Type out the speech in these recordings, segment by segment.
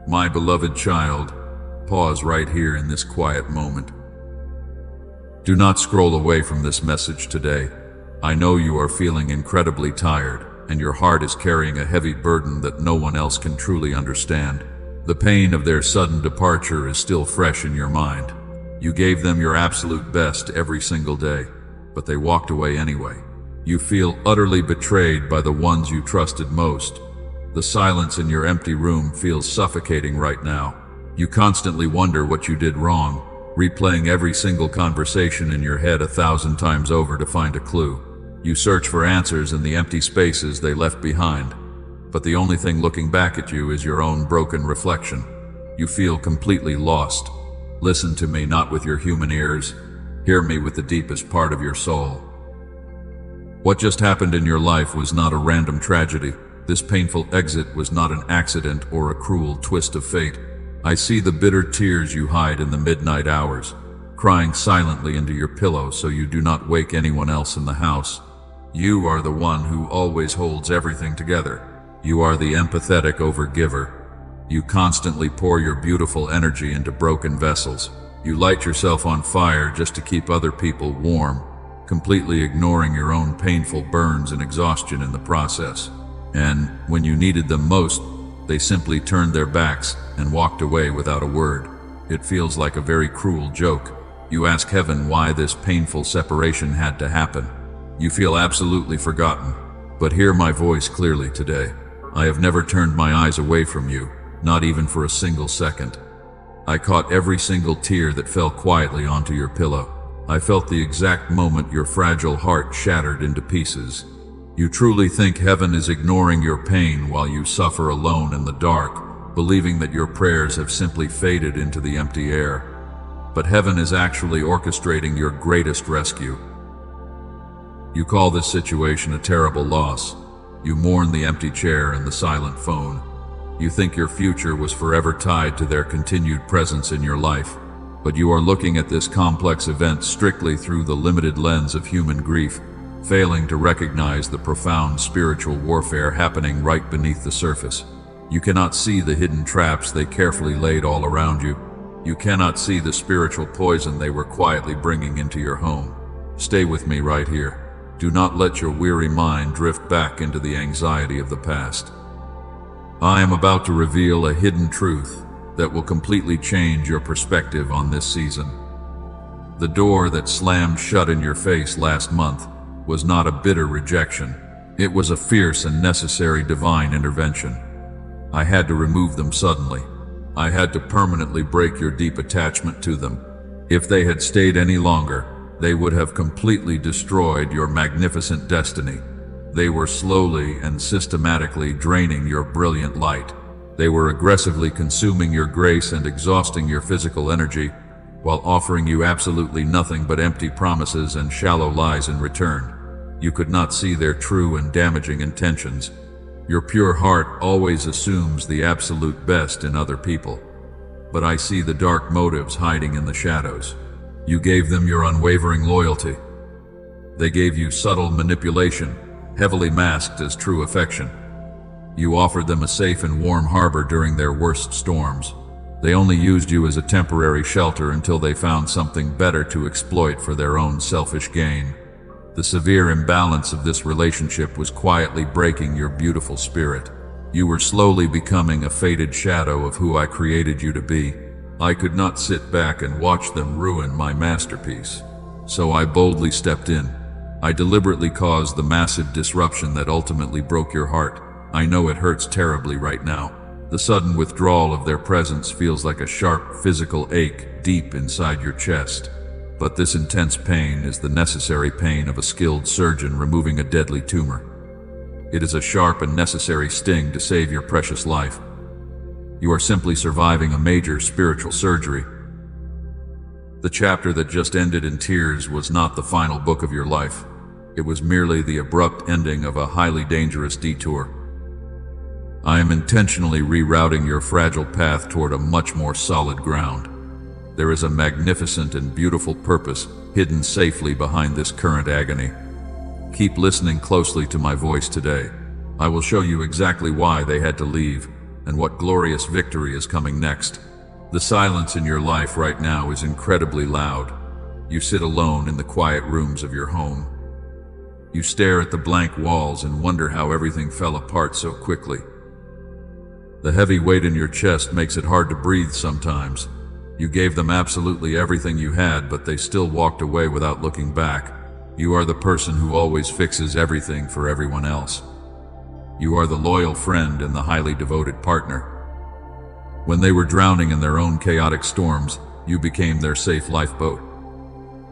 My beloved child, pause right here in this quiet moment. Do not scroll away from this message today. I know you are feeling incredibly tired, and your heart is carrying a heavy burden that no one else can truly understand. The pain of their sudden departure is still fresh in your mind. You gave them your absolute best every single day, but they walked away anyway. You feel utterly betrayed by the ones you trusted most. The silence in your empty room feels suffocating right now. You constantly wonder what you did wrong, replaying every single conversation in your head 1,000 times over to find a clue. You search for answers in the empty spaces they left behind, but the only thing looking back at you is your own broken reflection. You feel completely lost. Listen to me, not with your human ears. Hear me with the deepest part of your soul. What just happened in your life was not a random tragedy. This painful exit was not an accident or a cruel twist of fate. I see the bitter tears you hide in the midnight hours, crying silently into your pillow so you do not wake anyone else in the house. You are the one who always holds everything together. You are the empathetic overgiver. You constantly pour your beautiful energy into broken vessels. You light yourself on fire just to keep other people warm, completely ignoring your own painful burns and exhaustion in the process. And when you needed them most, they simply turned their backs and walked away without a word. It feels like a very cruel joke. You ask heaven why this painful separation had to happen. You feel absolutely forgotten. But hear my voice clearly today. I have never turned my eyes away from you, not even for a single second. I caught every single tear that fell quietly onto your pillow. I felt the exact moment your fragile heart shattered into pieces. You truly think heaven is ignoring your pain while you suffer alone in the dark, believing that your prayers have simply faded into the empty air. But heaven is actually orchestrating your greatest rescue. You call this situation a terrible loss. You mourn the empty chair and the silent phone. You think your future was forever tied to their continued presence in your life. But you are looking at this complex event strictly through the limited lens of human grief, failing to recognize the profound spiritual warfare happening right beneath the surface. You cannot see the hidden traps they carefully laid all around you. You cannot see the spiritual poison they were quietly bringing into your home. Stay with me right here. Do not let your weary mind drift back into the anxiety of the past. I am about to reveal a hidden truth that will completely change your perspective on this season. The door that slammed shut in your face last month was not a bitter rejection. It was a fierce and necessary divine intervention. I had to remove them suddenly. I had to permanently break your deep attachment to them. If they had stayed any longer, they would have completely destroyed your magnificent destiny. They were slowly and systematically draining your brilliant light. They were aggressively consuming your grace and exhausting your physical energy, while offering you absolutely nothing but empty promises and shallow lies in return. You could not see their true and damaging intentions. Your pure heart always assumes the absolute best in other people. But I see the dark motives hiding in the shadows. You gave them your unwavering loyalty. They gave you subtle manipulation, heavily masked as true affection. You offered them a safe and warm harbor during their worst storms. They only used you as a temporary shelter until they found something better to exploit for their own selfish gain. The severe imbalance of this relationship was quietly breaking your beautiful spirit. You were slowly becoming a faded shadow of who I created you to be. I could not sit back and watch them ruin my masterpiece. So I boldly stepped in. I deliberately caused the massive disruption that ultimately broke your heart. I know it hurts terribly right now. The sudden withdrawal of their presence feels like a sharp physical ache deep inside your chest. But this intense pain is the necessary pain of a skilled surgeon removing a deadly tumor. It is a sharp and necessary sting to save your precious life. You are simply surviving a major spiritual surgery. The chapter that just ended in tears was not the final book of your life. It was merely the abrupt ending of a highly dangerous detour. I am intentionally rerouting your fragile path toward a much more solid ground. There is a magnificent and beautiful purpose hidden safely behind this current agony. Keep listening closely to my voice today. I will show you exactly why they had to leave, and what glorious victory is coming next. The silence in your life right now is incredibly loud. You sit alone in the quiet rooms of your home. You stare at the blank walls and wonder how everything fell apart so quickly. The heavy weight in your chest makes it hard to breathe sometimes. You gave them absolutely everything you had, but they still walked away without looking back. You are the person who always fixes everything for everyone else. You are the loyal friend and the highly devoted partner. When they were drowning in their own chaotic storms, you became their safe lifeboat.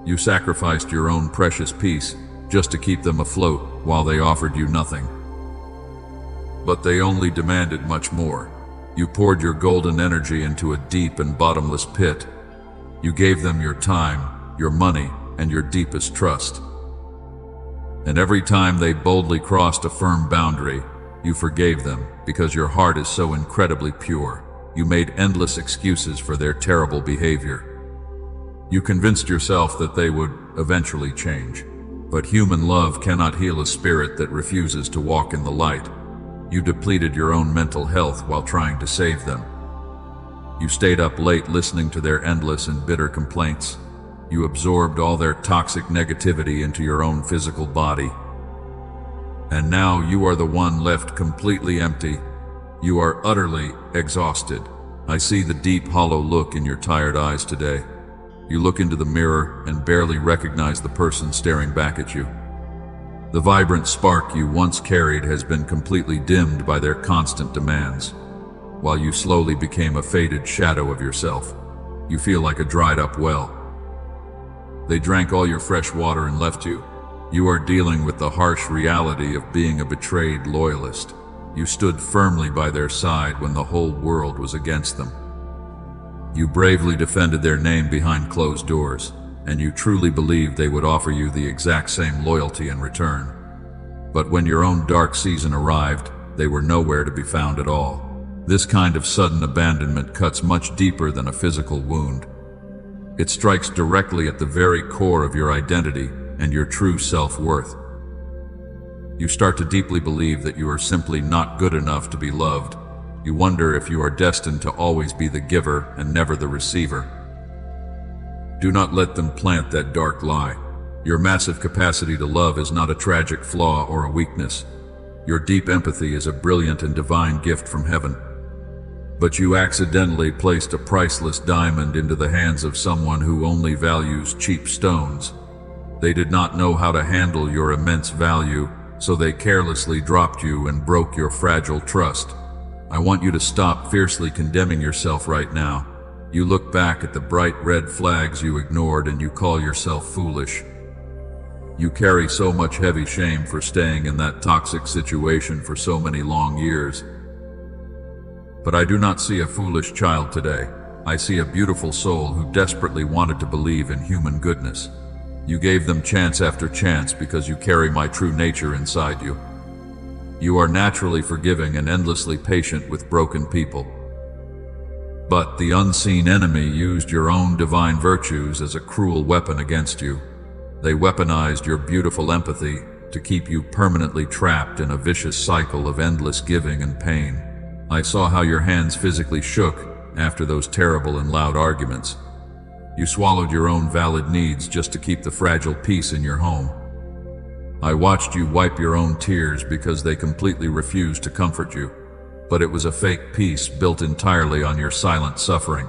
You sacrificed your own precious peace just to keep them afloat while they offered you nothing. But they only demanded much more. You poured your golden energy into a deep and bottomless pit. You gave them your time, your money, and your deepest trust. And every time they boldly crossed a firm boundary, you forgave them because your heart is so incredibly pure. You made endless excuses for their terrible behavior. You convinced yourself that they would eventually change. But human love cannot heal a spirit that refuses to walk in the light. You depleted your own mental health while trying to save them. You stayed up late listening to their endless and bitter complaints. You absorbed all their toxic negativity into your own physical body. And now you are the one left completely empty. You are utterly exhausted. I see the deep, hollow look in your tired eyes today. You look into the mirror and barely recognize the person staring back at you. The vibrant spark you once carried has been completely dimmed by their constant demands, while you slowly became a faded shadow of yourself. You feel like a dried-up well. They drank all your fresh water and left you. You are dealing with the harsh reality of being a betrayed loyalist. You stood firmly by their side when the whole world was against them. You bravely defended their name behind closed doors, and you truly believed they would offer you the exact same loyalty in return. But when your own dark season arrived, they were nowhere to be found at all. This kind of sudden abandonment cuts much deeper than a physical wound. It strikes directly at the very core of your identity and your true self-worth. You start to deeply believe that you are simply not good enough to be loved. You wonder if you are destined to always be the giver and never the receiver. Do not let them plant that dark lie. Your massive capacity to love is not a tragic flaw or a weakness. Your deep empathy is a brilliant and divine gift from heaven. But you accidentally placed a priceless diamond into the hands of someone who only values cheap stones. They did not know how to handle your immense value, so they carelessly dropped you and broke your fragile trust. I want you to stop fiercely condemning yourself right now. You look back at the bright red flags you ignored and you call yourself foolish. You carry so much heavy shame for staying in that toxic situation for so many long years. But I do not see a foolish child today. I see a beautiful soul who desperately wanted to believe in human goodness. You gave them chance after chance because you carry my true nature inside you. You are naturally forgiving and endlessly patient with broken people. But the unseen enemy used your own divine virtues as a cruel weapon against you. They weaponized your beautiful empathy to keep you permanently trapped in a vicious cycle of endless giving and pain. I saw how your hands physically shook after those terrible and loud arguments. You swallowed your own valid needs just to keep the fragile peace in your home. I watched you wipe your own tears because they completely refused to comfort you. But it was a fake peace built entirely on your silent suffering.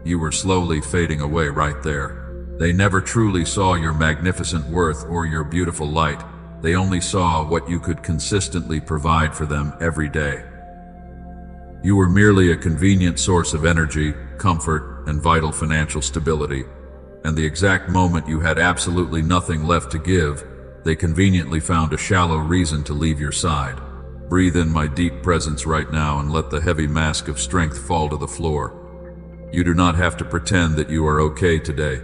You were slowly fading away right there. They never truly saw your magnificent worth or your beautiful light. They only saw what you could consistently provide for them every day. You were merely a convenient source of energy, comfort, and vital financial stability. And the exact moment you had absolutely nothing left to give, they conveniently found a shallow reason to leave your side. Breathe in my deep presence right now and let the heavy mask of strength fall to the floor. You do not have to pretend that you are okay today.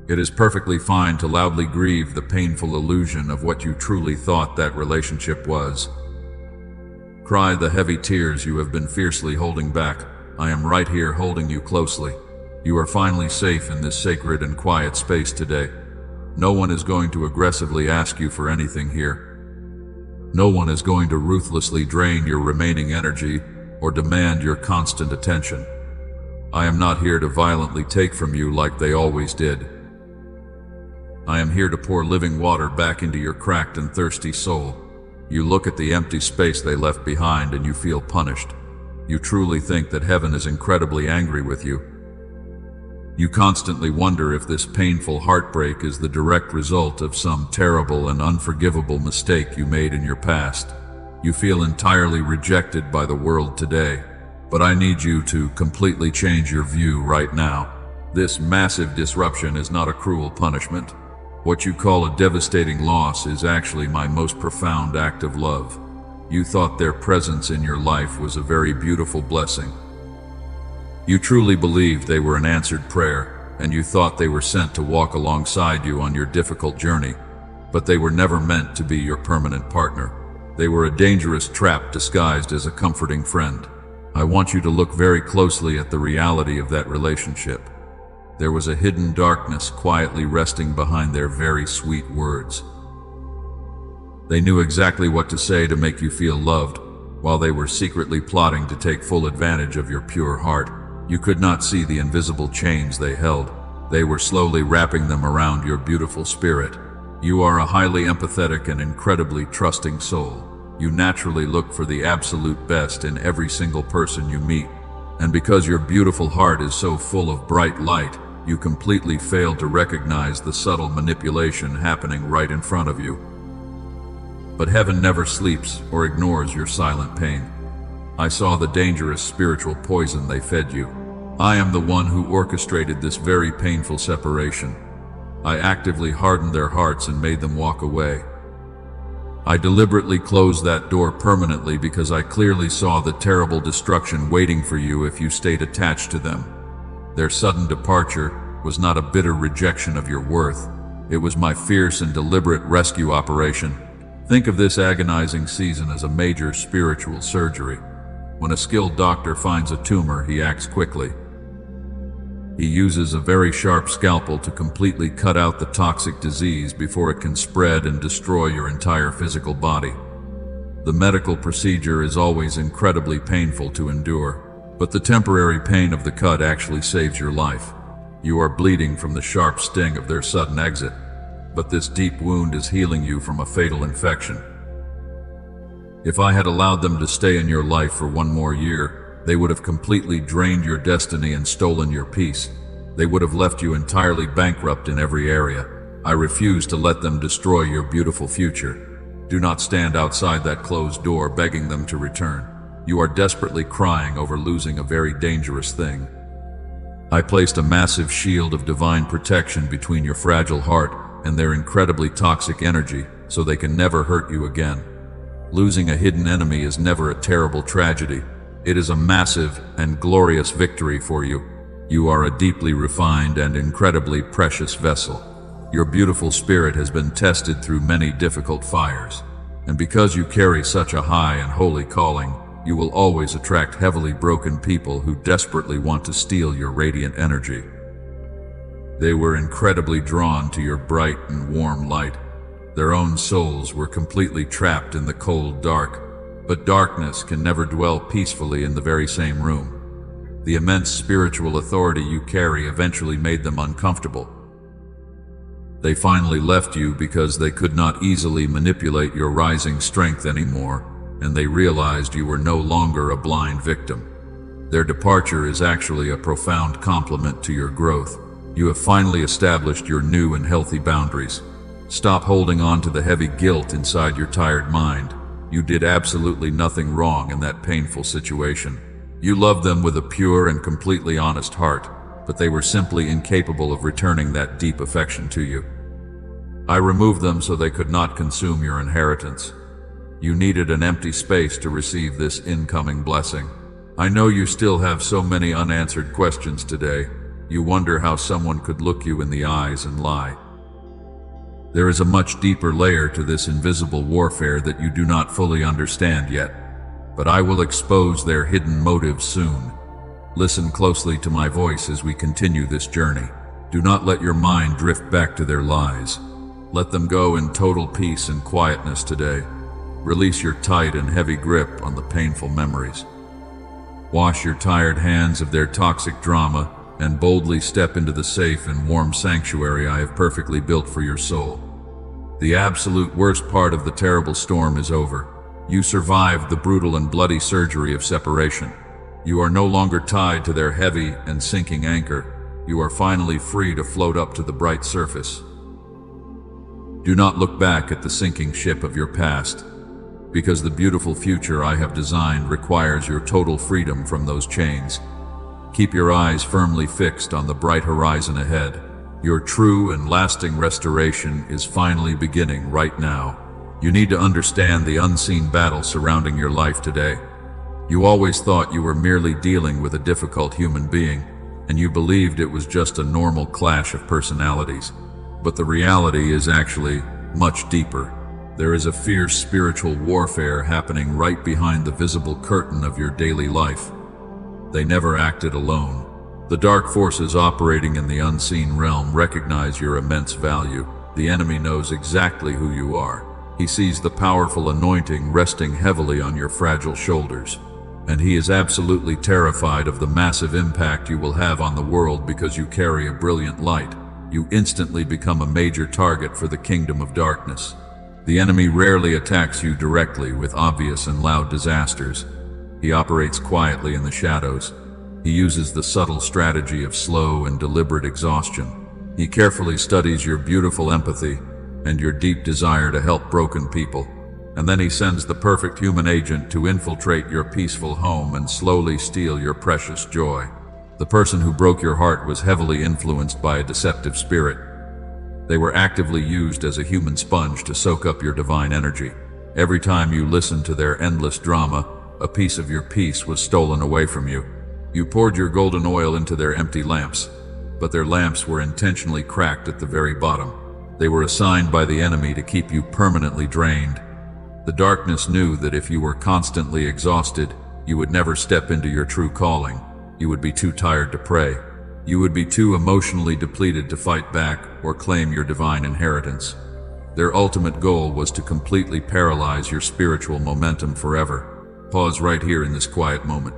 It is perfectly fine to loudly grieve the painful illusion of what you truly thought that relationship was. Cry the heavy tears you have been fiercely holding back. I am right here holding you closely. You are finally safe in this sacred and quiet space today. No one is going to aggressively ask you for anything here. No one is going to ruthlessly drain your remaining energy or demand your constant attention. I am not here to violently take from you like they always did. I am here to pour living water back into your cracked and thirsty soul. You look at the empty space they left behind and you feel punished. You truly think that heaven is incredibly angry with you. You constantly wonder if this painful heartbreak is the direct result of some terrible and unforgivable mistake you made in your past. You feel entirely rejected by the world today, but I need you to completely change your view right now. This massive disruption is not a cruel punishment. What you call a devastating loss is actually my most profound act of love. You thought their presence in your life was a very beautiful blessing. You truly believed they were an answered prayer, and you thought they were sent to walk alongside you on your difficult journey, but they were never meant to be your permanent partner. They were a dangerous trap disguised as a comforting friend. I want you to look very closely at the reality of that relationship. There was a hidden darkness quietly resting behind their very sweet words. They knew exactly what to say to make you feel loved, while they were secretly plotting to take full advantage of your pure heart. You could not see the invisible chains they held. They were slowly wrapping them around your beautiful spirit. You are a highly empathetic and incredibly trusting soul. You naturally look for the absolute best in every single person you meet. And because your beautiful heart is so full of bright light, you completely fail to recognize the subtle manipulation happening right in front of you. But heaven never sleeps or ignores your silent pain. I saw the dangerous spiritual poison they fed you. I am the one who orchestrated this very painful separation. I actively hardened their hearts and made them walk away. I deliberately closed that door permanently because I clearly saw the terrible destruction waiting for you if you stayed attached to them. Their sudden departure was not a bitter rejection of your worth. It was my fierce and deliberate rescue operation. Think of this agonizing season as a major spiritual surgery. When a skilled doctor finds a tumor, he acts quickly. He uses a very sharp scalpel to completely cut out the toxic disease before it can spread and destroy your entire physical body. The medical procedure is always incredibly painful to endure, but the temporary pain of the cut actually saves your life. You are bleeding from the sharp sting of their sudden exit, but this deep wound is healing you from a fatal infection. If I had allowed them to stay in your life for one more year, they would have completely drained your destiny and stolen your peace. They would have left you entirely bankrupt in every area. I refuse to let them destroy your beautiful future. Do not stand outside that closed door begging them to return. You are desperately crying over losing a very dangerous thing. I placed a massive shield of divine protection between your fragile heart and their incredibly toxic energy, so they can never hurt you again. Losing a hidden enemy is never a terrible tragedy. It is a massive and glorious victory for you. You are a deeply refined and incredibly precious vessel. Your beautiful spirit has been tested through many difficult fires, and because you carry such a high and holy calling, you will always attract heavily broken people who desperately want to steal your radiant energy. They were incredibly drawn to your bright and warm light. Their own souls were completely trapped in the cold dark. But darkness can never dwell peacefully in the very same room. The immense spiritual authority you carry eventually made them uncomfortable. They finally left you because they could not easily manipulate your rising strength anymore, and they realized you were no longer a blind victim. Their departure is actually a profound compliment to your growth. You have finally established your new and healthy boundaries. Stop holding on to the heavy guilt inside your tired mind. You did absolutely nothing wrong in that painful situation. You loved them with a pure and completely honest heart, but they were simply incapable of returning that deep affection to you. I removed them so they could not consume your inheritance. You needed an empty space to receive this incoming blessing. I know you still have so many unanswered questions today. You wonder how someone could look you in the eyes and lie. There is a much deeper layer to this invisible warfare that you do not fully understand yet, but I will expose their hidden motives soon. Listen closely to my voice as we continue this journey. Do not let your mind drift back to their lies. Let them go in total peace and quietness today. Release your tight and heavy grip on the painful memories. Wash your tired hands of their toxic drama and boldly step into the safe and warm sanctuary I have perfectly built for your soul. The absolute worst part of the terrible storm is over. You survived the brutal and bloody surgery of separation. You are no longer tied to their heavy and sinking anchor. You are finally free to float up to the bright surface. Do not look back at the sinking ship of your past, because the beautiful future I have designed requires your total freedom from those chains. Keep your eyes firmly fixed on the bright horizon ahead. Your true and lasting restoration is finally beginning right now. You need to understand the unseen battle surrounding your life today. You always thought you were merely dealing with a difficult human being, and you believed it was just a normal clash of personalities. But the reality is actually much deeper. There is a fierce spiritual warfare happening right behind the visible curtain of your daily life. They never acted alone. The dark forces operating in the unseen realm recognize your immense value. The enemy knows exactly who you are. He sees the powerful anointing resting heavily on your fragile shoulders. And he is absolutely terrified of the massive impact you will have on the world because you carry a brilliant light. You instantly become a major target for the kingdom of darkness. The enemy rarely attacks you directly with obvious and loud disasters. He operates quietly in the shadows. He uses the subtle strategy of slow and deliberate exhaustion. He carefully studies your beautiful empathy and your deep desire to help broken people. And then he sends the perfect human agent to infiltrate your peaceful home and slowly steal your precious joy. The person who broke your heart was heavily influenced by a deceptive spirit. They were actively used as a human sponge to soak up your divine energy. Every time you listened to their endless drama, a piece of your peace was stolen away from you. You poured your golden oil into their empty lamps, but their lamps were intentionally cracked at the very bottom. They were assigned by the enemy to keep you permanently drained. The darkness knew that if you were constantly exhausted, you would never step into your true calling. You would be too tired to pray. You would be too emotionally depleted to fight back or claim your divine inheritance. Their ultimate goal was to completely paralyze your spiritual momentum forever. Pause right here in this quiet moment.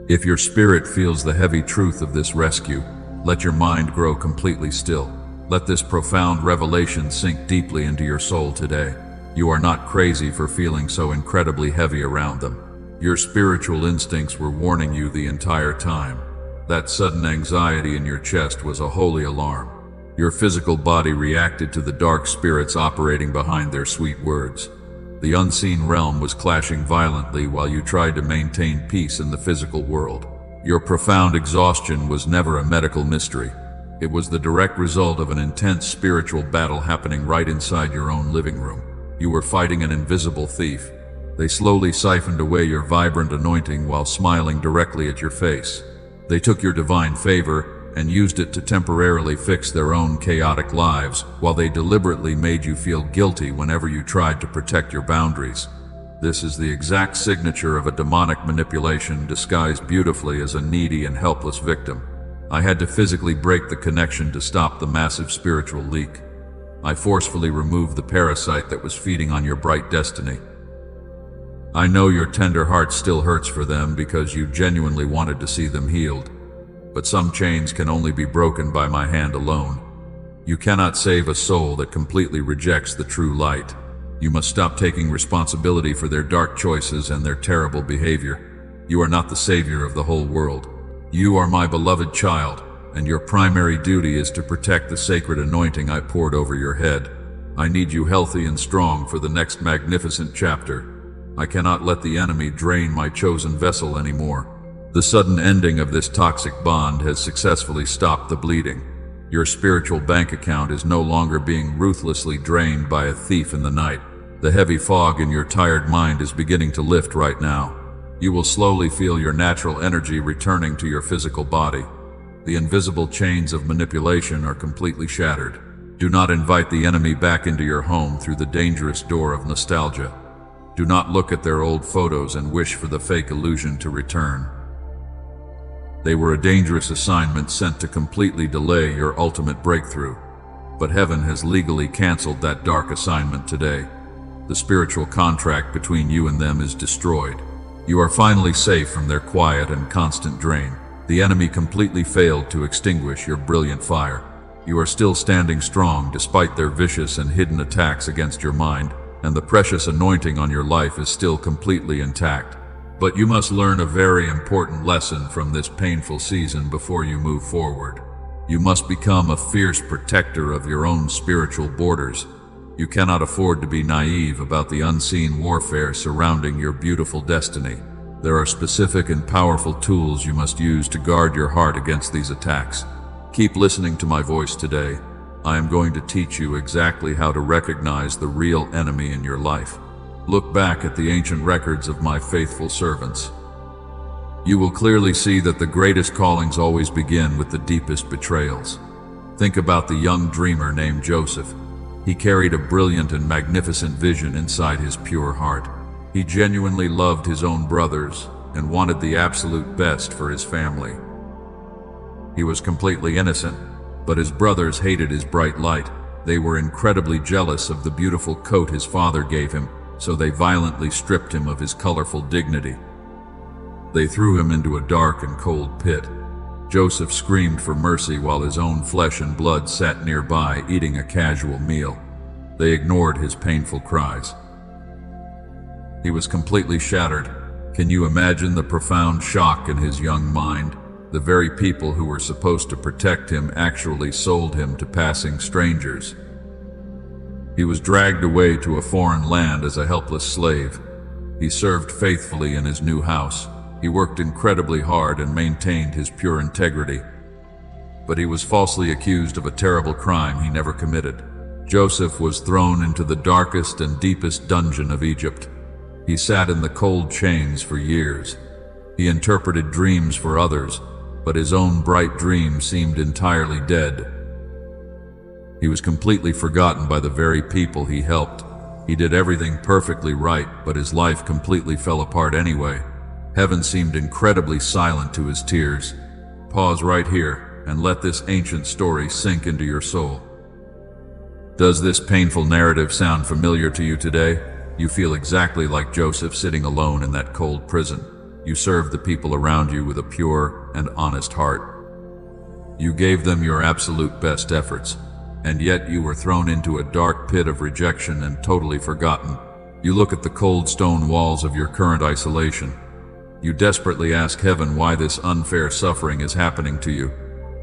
If your spirit feels the heavy truth of this rescue, let your mind grow completely still. Let this profound revelation sink deeply into your soul today. You are not crazy for feeling so incredibly heavy around them. Your spiritual instincts were warning you the entire time. That sudden anxiety in your chest was a holy alarm. Your physical body reacted to the dark spirits operating behind their sweet words. The unseen realm was clashing violently while you tried to maintain peace in the physical world. Your profound exhaustion was never a medical mystery. It was the direct result of an intense spiritual battle happening right inside your own living room. You were fighting an invisible thief. They slowly siphoned away your vibrant anointing while smiling directly at your face. They took your divine favor and used it to temporarily fix their own chaotic lives, while they deliberately made you feel guilty whenever you tried to protect your boundaries. This is the exact signature of a demonic manipulation disguised beautifully as a needy and helpless victim. I had to physically break the connection to stop the massive spiritual leak. I forcefully removed the parasite that was feeding on your bright destiny. I know your tender heart still hurts for them because you genuinely wanted to see them healed. But some chains can only be broken by my hand alone. You cannot save a soul that completely rejects the true light. You must stop taking responsibility for their dark choices and their terrible behavior. You are not the savior of the whole world. You are my beloved child, and your primary duty is to protect the sacred anointing I poured over your head. I need you healthy and strong for the next magnificent chapter. I cannot let the enemy drain my chosen vessel anymore. The sudden ending of this toxic bond has successfully stopped the bleeding. Your spiritual bank account is no longer being ruthlessly drained by a thief in the night. The heavy fog in your tired mind is beginning to lift right now. You will slowly feel your natural energy returning to your physical body. The invisible chains of manipulation are completely shattered. Do not invite the enemy back into your home through the dangerous door of nostalgia. Do not look at their old photos and wish for the fake illusion to return. They were a dangerous assignment sent to completely delay your ultimate breakthrough. But heaven has legally canceled that dark assignment today. The spiritual contract between you and them is destroyed. You are finally safe from their quiet and constant drain. The enemy completely failed to extinguish your brilliant fire. You are still standing strong despite their vicious and hidden attacks against your mind, and the precious anointing on your life is still completely intact. But you must learn a very important lesson from this painful season before you move forward. You must become a fierce protector of your own spiritual borders. You cannot afford to be naive about the unseen warfare surrounding your beautiful destiny. There are specific and powerful tools you must use to guard your heart against these attacks. Keep listening to my voice today. I am going to teach you exactly how to recognize the real enemy in your life. Look back at the ancient records of my faithful servants. You will clearly see that the greatest callings always begin with the deepest betrayals. Think about the young dreamer named Joseph. He carried a brilliant and magnificent vision inside his pure heart. He genuinely loved his own brothers and wanted the absolute best for his family. He was completely innocent, but his brothers hated his bright light. They were incredibly jealous of the beautiful coat his father gave him, so they violently stripped him of his colorful dignity. They threw him into a dark and cold pit. Joseph screamed for mercy while his own flesh and blood sat nearby eating a casual meal. They ignored his painful cries. He was completely shattered. Can you imagine the profound shock in his young mind? The very people who were supposed to protect him actually sold him to passing strangers. He was dragged away to a foreign land as a helpless slave. He served faithfully in his new house. He worked incredibly hard and maintained his pure integrity. But he was falsely accused of a terrible crime he never committed. Joseph was thrown into the darkest and deepest dungeon of Egypt. He sat in the cold chains for years. He interpreted dreams for others, but his own bright dream seemed entirely dead. He was completely forgotten by the very people he helped. He did everything perfectly right, but his life completely fell apart anyway. Heaven seemed incredibly silent to his tears. Pause right here and let this ancient story sink into your soul. Does this painful narrative sound familiar to you today? You feel exactly like Joseph sitting alone in that cold prison. You served the people around you with a pure and honest heart. You gave them your absolute best efforts. And yet you were thrown into a dark pit of rejection and totally forgotten. You look at the cold stone walls of your current isolation. You desperately ask heaven why this unfair suffering is happening to you.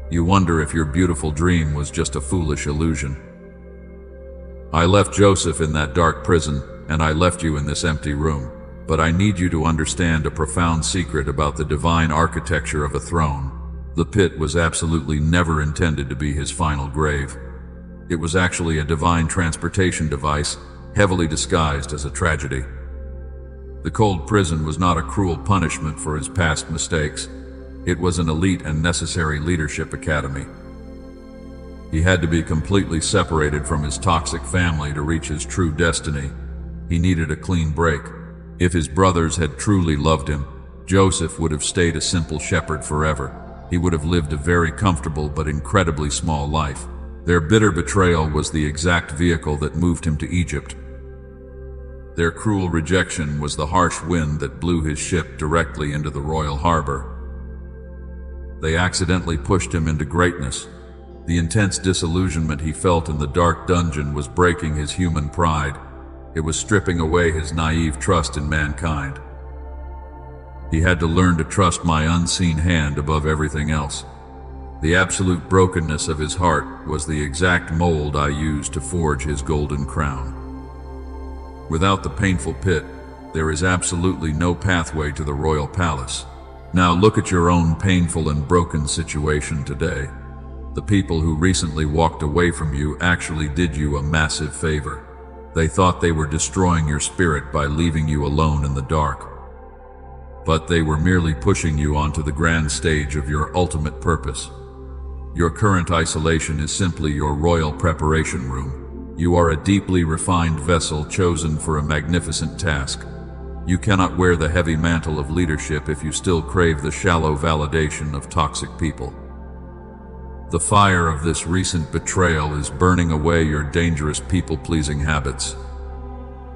You wonder if your beautiful dream was just a foolish illusion. I left Joseph in that dark prison, and I left you in this empty room. But I need you to understand a profound secret about the divine architecture of a throne. The pit was absolutely never intended to be his final grave. It was actually a divine transportation device, heavily disguised as a tragedy. The cold prison was not a cruel punishment for his past mistakes. It was an elite and necessary leadership academy. He had to be completely separated from his toxic family to reach his true destiny. He needed a clean break. If his brothers had truly loved him, Joseph would have stayed a simple shepherd forever. He would have lived a very comfortable but incredibly small life. Their bitter betrayal was the exact vehicle that moved him to Egypt. Their cruel rejection was the harsh wind that blew his ship directly into the royal harbor. They accidentally pushed him into greatness. The intense disillusionment he felt in the dark dungeon was breaking his human pride. It was stripping away his naive trust in mankind. He had to learn to trust my unseen hand above everything else. The absolute brokenness of his heart was the exact mold I used to forge his golden crown. Without the painful pit, there is absolutely no pathway to the royal palace. Now look at your own painful and broken situation today. The people who recently walked away from you actually did you a massive favor. They thought they were destroying your spirit by leaving you alone in the dark. But they were merely pushing you onto the grand stage of your ultimate purpose. Your current isolation is simply your royal preparation room. You are a deeply refined vessel chosen for a magnificent task. You cannot wear the heavy mantle of leadership if you still crave the shallow validation of toxic people. The fire of this recent betrayal is burning away your dangerous people-pleasing habits.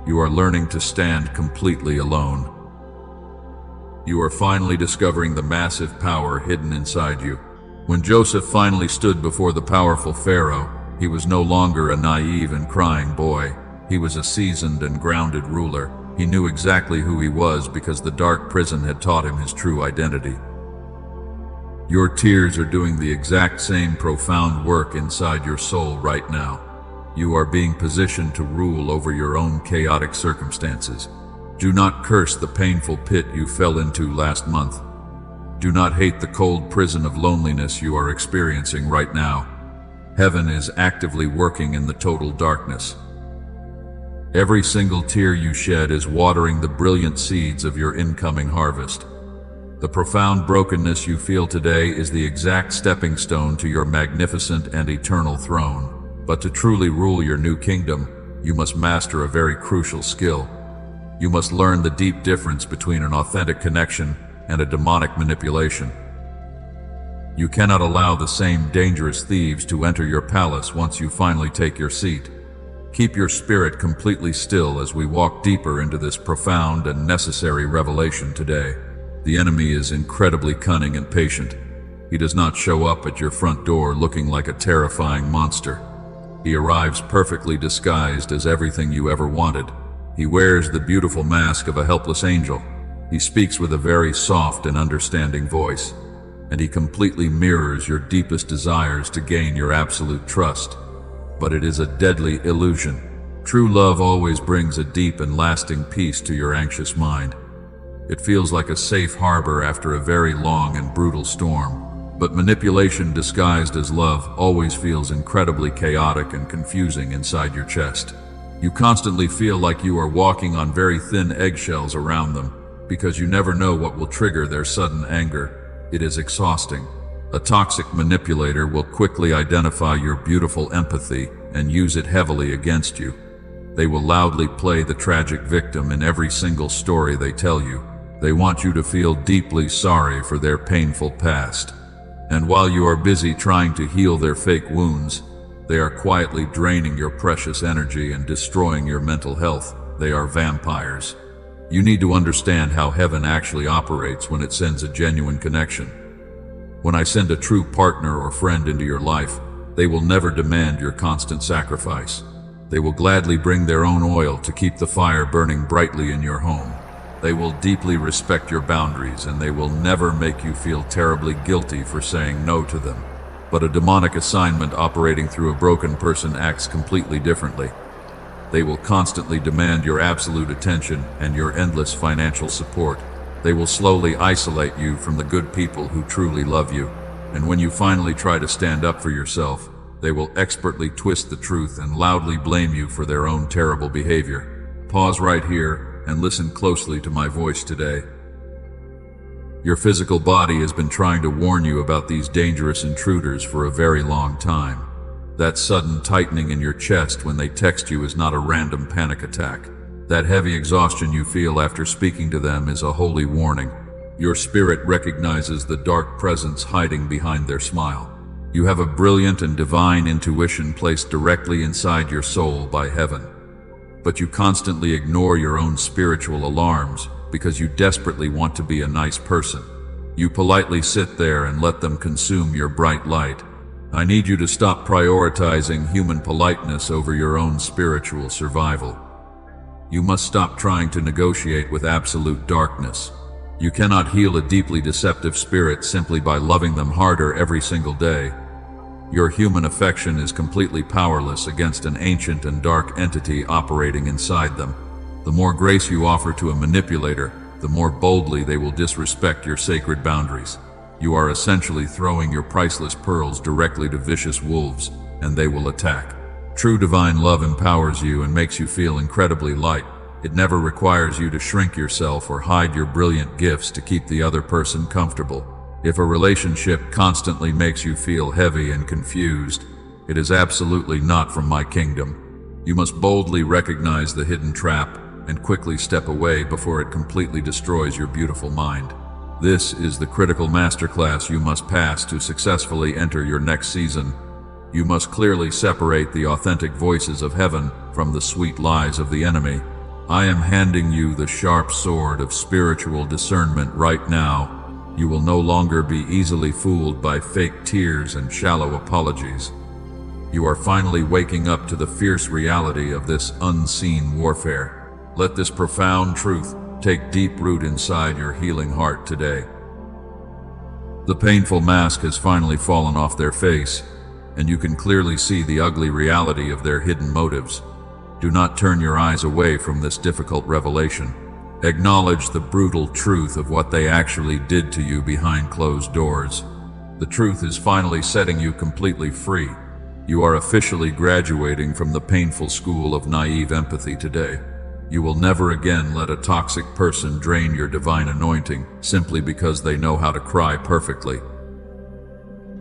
You are learning to stand completely alone. You are finally discovering the massive power hidden inside you. When Joseph finally stood before the powerful Pharaoh, he was no longer a naive and crying boy. He was a seasoned and grounded ruler. He knew exactly who he was because the dark prison had taught him his true identity. Your tears are doing the exact same profound work inside your soul right now. You are being positioned to rule over your own chaotic circumstances. Do not curse the painful pit you fell into last month. Do not hate the cold prison of loneliness you are experiencing right now. Heaven is actively working in the total darkness. Every single tear you shed is watering the brilliant seeds of your incoming harvest. The profound brokenness you feel today is the exact stepping stone to your magnificent and eternal throne. But to truly rule your new kingdom, you must master a very crucial skill. You must learn the deep difference between an authentic connection and a demonic manipulation. You cannot allow the same dangerous thieves to enter your palace once you finally take your seat. Keep your spirit completely still as we walk deeper into this profound and necessary revelation today. The enemy is incredibly cunning and patient. He does not show up at your front door looking like a terrifying monster. He arrives perfectly disguised as everything you ever wanted. He wears the beautiful mask of a helpless angel. He speaks with a very soft and understanding voice, and he completely mirrors your deepest desires to gain your absolute trust. But it is a deadly illusion. True love always brings a deep and lasting peace to your anxious mind. It feels like a safe harbor after a very long and brutal storm. But manipulation disguised as love always feels incredibly chaotic and confusing inside your chest. You constantly feel like you are walking on very thin eggshells around them, because you never know what will trigger their sudden anger. It is exhausting. A toxic manipulator will quickly identify your beautiful empathy and use it heavily against you. They will loudly play the tragic victim in every single story they tell you. They want you to feel deeply sorry for their painful past. And while you are busy trying to heal their fake wounds, they are quietly draining your precious energy and destroying your mental health. They are vampires. You need to understand how heaven actually operates when it sends a genuine connection. When I send a true partner or friend into your life, they will never demand your constant sacrifice. They will gladly bring their own oil to keep the fire burning brightly in your home. They will deeply respect your boundaries, and they will never make you feel terribly guilty for saying no to them. But a demonic assignment operating through a broken person acts completely differently. They will constantly demand your absolute attention and your endless financial support. They will slowly isolate you from the good people who truly love you. And when you finally try to stand up for yourself, they will expertly twist the truth and loudly blame you for their own terrible behavior. Pause right here and listen closely to my voice today. Your physical body has been trying to warn you about these dangerous intruders for a very long time. That sudden tightening in your chest when they text you is not a random panic attack. That heavy exhaustion you feel after speaking to them is a holy warning. Your spirit recognizes the dark presence hiding behind their smile. You have a brilliant and divine intuition placed directly inside your soul by heaven. But you constantly ignore your own spiritual alarms because you desperately want to be a nice person. You politely sit there and let them consume your bright light. I need you to stop prioritizing human politeness over your own spiritual survival. You must stop trying to negotiate with absolute darkness. You cannot heal a deeply deceptive spirit simply by loving them harder every single day. Your human affection is completely powerless against an ancient and dark entity operating inside them. The more grace you offer to a manipulator, the more boldly they will disrespect your sacred boundaries. You are essentially throwing your priceless pearls directly to vicious wolves, and they will attack. True divine love empowers you and makes you feel incredibly light. It never requires you to shrink yourself or hide your brilliant gifts to keep the other person comfortable. If a relationship constantly makes you feel heavy and confused, it is absolutely not from my kingdom. You must boldly recognize the hidden trap and quickly step away before it completely destroys your beautiful mind. This is the critical masterclass you must pass to successfully enter your next season. You must clearly separate the authentic voices of heaven from the sweet lies of the enemy. I am handing you the sharp sword of spiritual discernment right now. You will no longer be easily fooled by fake tears and shallow apologies. You are finally waking up to the fierce reality of this unseen warfare. Let this profound truth take deep root inside your healing heart today. The painful mask has finally fallen off their face, and you can clearly see the ugly reality of their hidden motives. Do not turn your eyes away from this difficult revelation. Acknowledge the brutal truth of what they actually did to you behind closed doors. The truth is finally setting you completely free. You are officially graduating from the painful school of naive empathy today. You will never again let a toxic person drain your divine anointing simply because they know how to cry perfectly.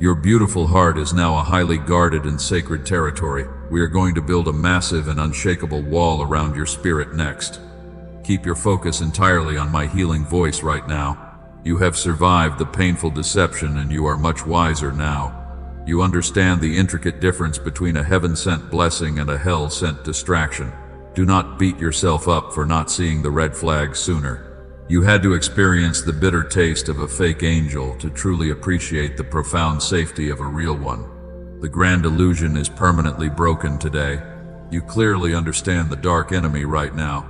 Your beautiful heart is now a highly guarded and sacred territory. We are going to build a massive and unshakable wall around your spirit next. Keep your focus entirely on my healing voice right now. You have survived the painful deception and you are much wiser now. You understand the intricate difference between a heaven-sent blessing and a hell-sent distraction. Do not beat yourself up for not seeing the red flags sooner. You had to experience the bitter taste of a fake angel to truly appreciate the profound safety of a real one. The grand illusion is permanently broken today. You clearly understand the dark enemy right now.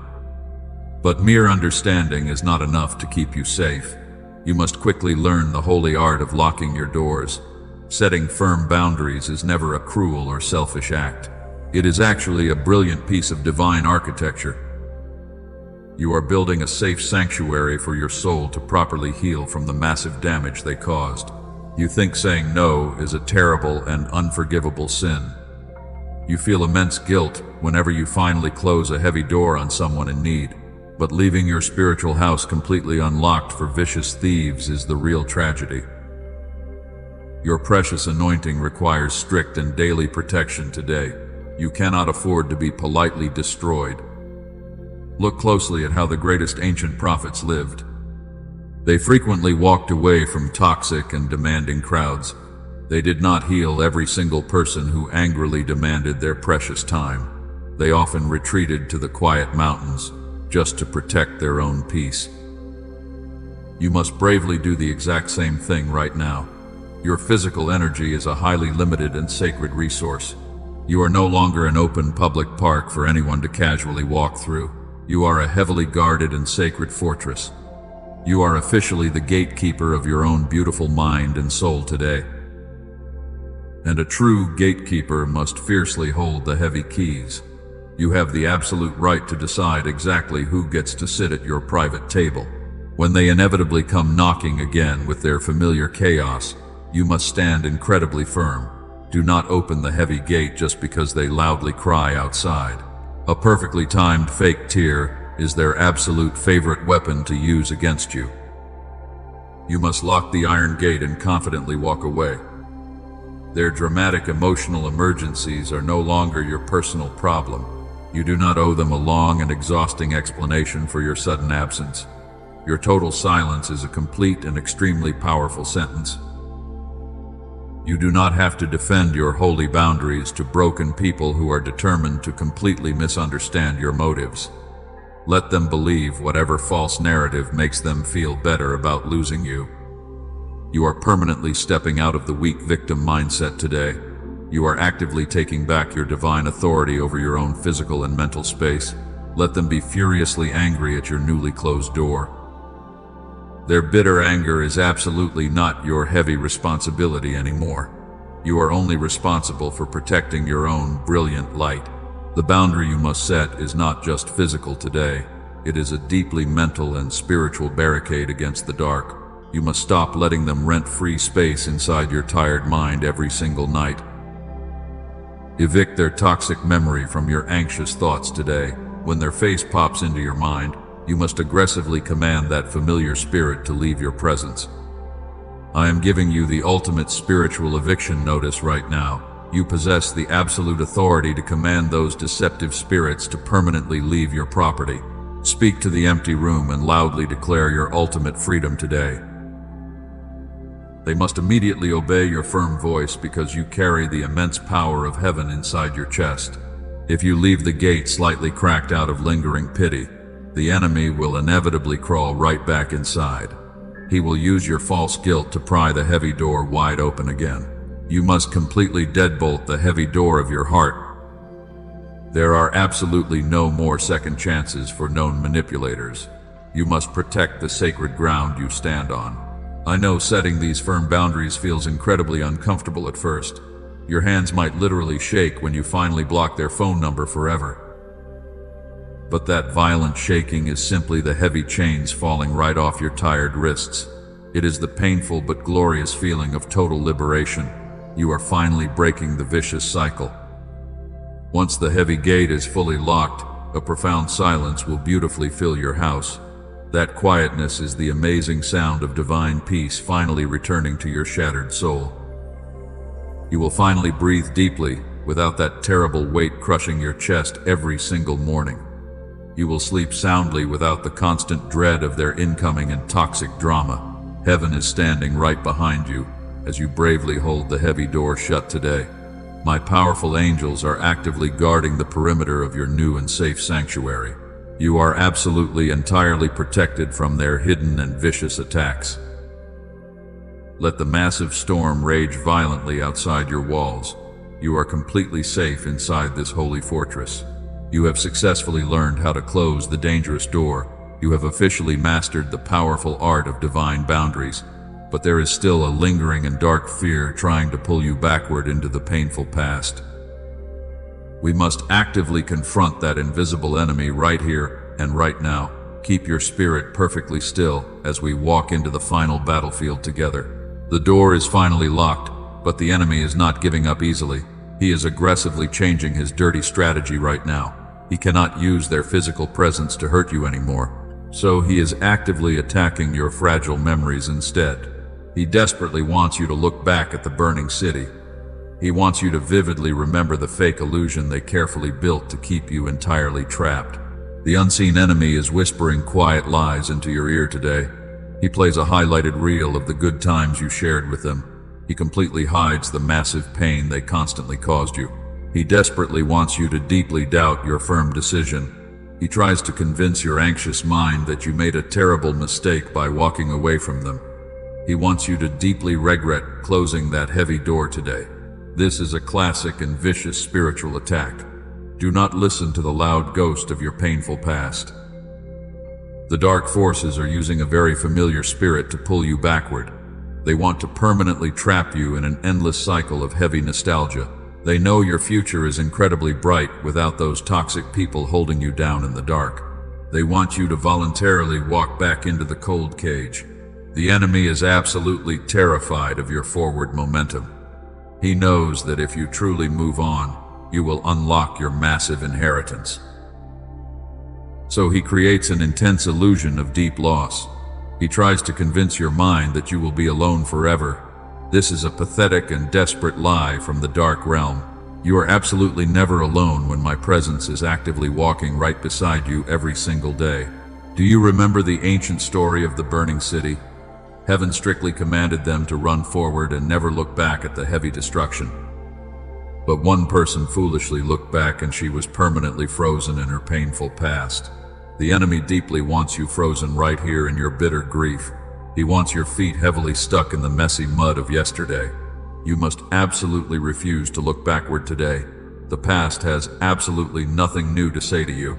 But mere understanding is not enough to keep you safe. You must quickly learn the holy art of locking your doors. Setting firm boundaries is never a cruel or selfish act. It is actually a brilliant piece of divine architecture. You are building a safe sanctuary for your soul to properly heal from the massive damage they caused. You think saying no is a terrible and unforgivable sin. You feel immense guilt whenever you finally close a heavy door on someone in need. But leaving your spiritual house completely unlocked for vicious thieves is the real tragedy. Your precious anointing requires strict and daily protection today. You cannot afford to be politely destroyed. Look closely at how the greatest ancient prophets lived. They frequently walked away from toxic and demanding crowds. They did not heal every single person who angrily demanded their precious time. They often retreated to the quiet mountains, just to protect their own peace. You must bravely do the exact same thing right now. Your physical energy is a highly limited and sacred resource. You are no longer an open public park for anyone to casually walk through. You are a heavily guarded and sacred fortress. You are officially the gatekeeper of your own beautiful mind and soul today. And a true gatekeeper must fiercely hold the heavy keys. You have the absolute right to decide exactly who gets to sit at your private table. When they inevitably come knocking again with their familiar chaos, you must stand incredibly firm. Do not open the heavy gate just because they loudly cry outside. A perfectly timed fake tear is their absolute favorite weapon to use against you. You must lock the iron gate and confidently walk away. Their dramatic emotional emergencies are no longer your personal problem. You do not owe them a long and exhausting explanation for your sudden absence. Your total silence is a complete and extremely powerful sentence. You do not have to defend your holy boundaries to broken people who are determined to completely misunderstand your motives. Let them believe whatever false narrative makes them feel better about losing you. You are permanently stepping out of the weak victim mindset today. You are actively taking back your divine authority over your own physical and mental space. Let them be furiously angry at your newly closed door. Their bitter anger is absolutely not your heavy responsibility anymore. You are only responsible for protecting your own brilliant light. The boundary you must set is not just physical today. It is a deeply mental and spiritual barricade against the dark. You must stop letting them rent free space inside your tired mind every single night. Evict their toxic memory from your anxious thoughts today. When their face pops into your mind, you must aggressively command that familiar spirit to leave your presence. I am giving you the ultimate spiritual eviction notice right now. You possess the absolute authority to command those deceptive spirits to permanently leave your property. Speak to the empty room and loudly declare your ultimate freedom today. They must immediately obey your firm voice because you carry the immense power of heaven inside your chest. If you leave the gate slightly cracked out of lingering pity, the enemy will inevitably crawl right back inside. He will use your false guilt to pry the heavy door wide open again. You must completely deadbolt the heavy door of your heart. There are absolutely no more second chances for known manipulators. You must protect the sacred ground you stand on. I know setting these firm boundaries feels incredibly uncomfortable at first. Your hands might literally shake when you finally block their phone number forever. But that violent shaking is simply the heavy chains falling right off your tired wrists. It is the painful but glorious feeling of total liberation. You are finally breaking the vicious cycle. Once the heavy gate is fully locked, a profound silence will beautifully fill your house. That quietness is the amazing sound of divine peace finally returning to your shattered soul. You will finally breathe deeply, without that terrible weight crushing your chest every single morning. You will sleep soundly without the constant dread of their incoming and toxic drama. Heaven is standing right behind you as you bravely hold the heavy door shut today. My powerful angels are actively guarding the perimeter of your new and safe sanctuary. You are absolutely entirely protected from their hidden and vicious attacks. Let the massive storm rage violently outside your walls. You are completely safe inside this holy fortress. You have successfully learned how to close the dangerous door. You have officially mastered the powerful art of divine boundaries, but there is still a lingering and dark fear trying to pull you backward into the painful past. We must actively confront that invisible enemy right here and right now. Keep your spirit perfectly still as we walk into the final battlefield together. The door is finally locked, but the enemy is not giving up easily. He is aggressively changing his dirty strategy right now. He cannot use their physical presence to hurt you anymore, so he is actively attacking your fragile memories instead. He desperately wants you to look back at the burning city. He wants you to vividly remember the fake illusion they carefully built to keep you entirely trapped. The unseen enemy is whispering quiet lies into your ear today. He plays a highlighted reel of the good times you shared with them. He completely hides the massive pain they constantly caused you. He desperately wants you to deeply doubt your firm decision. He tries to convince your anxious mind that you made a terrible mistake by walking away from them. He wants you to deeply regret closing that heavy door today. This is a classic and vicious spiritual attack. Do not listen to the loud ghost of your painful past. The dark forces are using a very familiar spirit to pull you backward. They want to permanently trap you in an endless cycle of heavy nostalgia. They know your future is incredibly bright without those toxic people holding you down in the dark. They want you to voluntarily walk back into the cold cage. The enemy is absolutely terrified of your forward momentum. He knows that if you truly move on, you will unlock your massive inheritance. So he creates an intense illusion of deep loss. He tries to convince your mind that you will be alone forever. This is a pathetic and desperate lie from the dark realm. You are absolutely never alone when my presence is actively walking right beside you every single day. Do you remember the ancient story of the burning city? Heaven strictly commanded them to run forward and never look back at the heavy destruction. But one person foolishly looked back and she was permanently frozen in her painful past. The enemy deeply wants you frozen right here in your bitter grief. He wants your feet heavily stuck in the messy mud of yesterday. You must absolutely refuse to look backward today. The past has absolutely nothing new to say to you.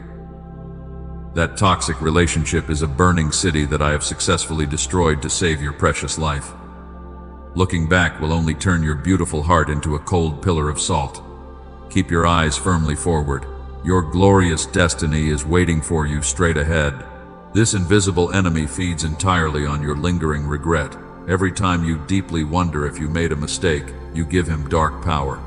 That toxic relationship is a burning city that I have successfully destroyed to save your precious life. Looking back will only turn your beautiful heart into a cold pillar of salt. Keep your eyes firmly forward. Your glorious destiny is waiting for you straight ahead. This invisible enemy feeds entirely on your lingering regret. Every time you deeply wonder if you made a mistake, you give him dark power.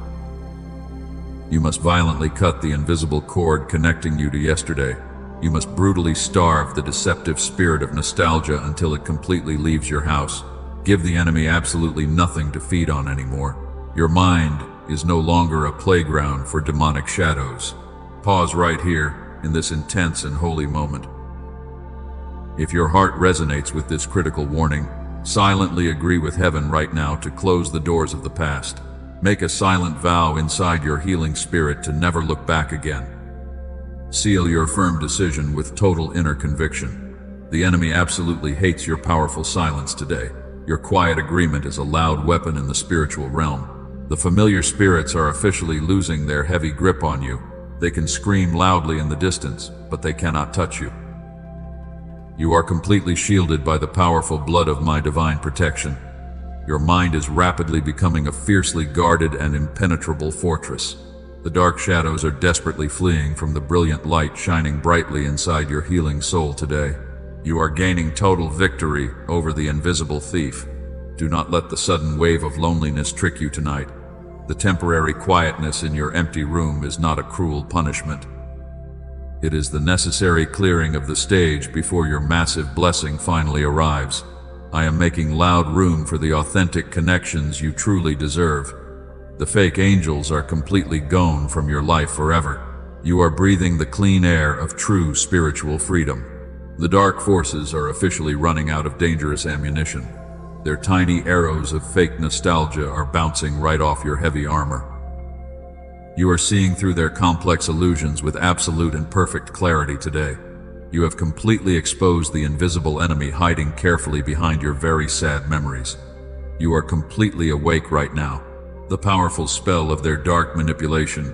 You must violently cut the invisible cord connecting you to yesterday. You must brutally starve the deceptive spirit of nostalgia until it completely leaves your house. Give the enemy absolutely nothing to feed on anymore. Your mind is no longer a playground for demonic shadows. Pause right here in this intense and holy moment. If your heart resonates with this critical warning, silently agree with heaven right now to close the doors of the past. Make a silent vow inside your healing spirit to never look back again. Seal your firm decision with total inner conviction. The enemy absolutely hates your powerful silence today. Your quiet agreement is a loud weapon in the spiritual realm. The familiar spirits are officially losing their heavy grip on you. They can scream loudly in the distance, but they cannot touch you. You are completely shielded by the powerful blood of my divine protection. Your mind is rapidly becoming a fiercely guarded and impenetrable fortress. The dark shadows are desperately fleeing from the brilliant light shining brightly inside your healing soul today. You are gaining total victory over the invisible thief. Do not let the sudden wave of loneliness trick you tonight. The temporary quietness in your empty room is not a cruel punishment. It is the necessary clearing of the stage before your massive blessing finally arrives. I am making loud room for the authentic connections you truly deserve. The fake angels are completely gone from your life forever. You are breathing the clean air of true spiritual freedom. The dark forces are officially running out of dangerous ammunition. Their tiny arrows of fake nostalgia are bouncing right off your heavy armor. You are seeing through their complex illusions with absolute and perfect clarity today. You have completely exposed the invisible enemy hiding carefully behind your very sad memories. You are completely awake right now. The powerful spell of their dark manipulation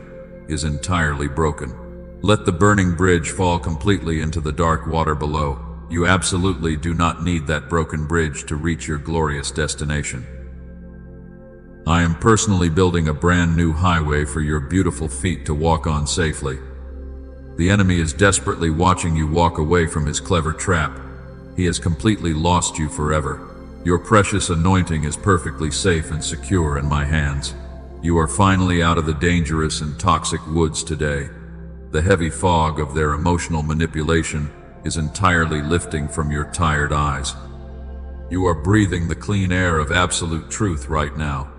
is entirely broken. Let the burning bridge fall completely into the dark water below. You absolutely do not need that broken bridge to reach your glorious destination. I am personally building a brand new highway for your beautiful feet to walk on safely. The enemy is desperately watching you walk away from his clever trap. He has completely lost you forever. Your precious anointing is perfectly safe and secure in my hands. You are finally out of the dangerous and toxic woods today. The heavy fog of their emotional manipulation is entirely lifting from your tired eyes. You are breathing the clean air of absolute truth right now.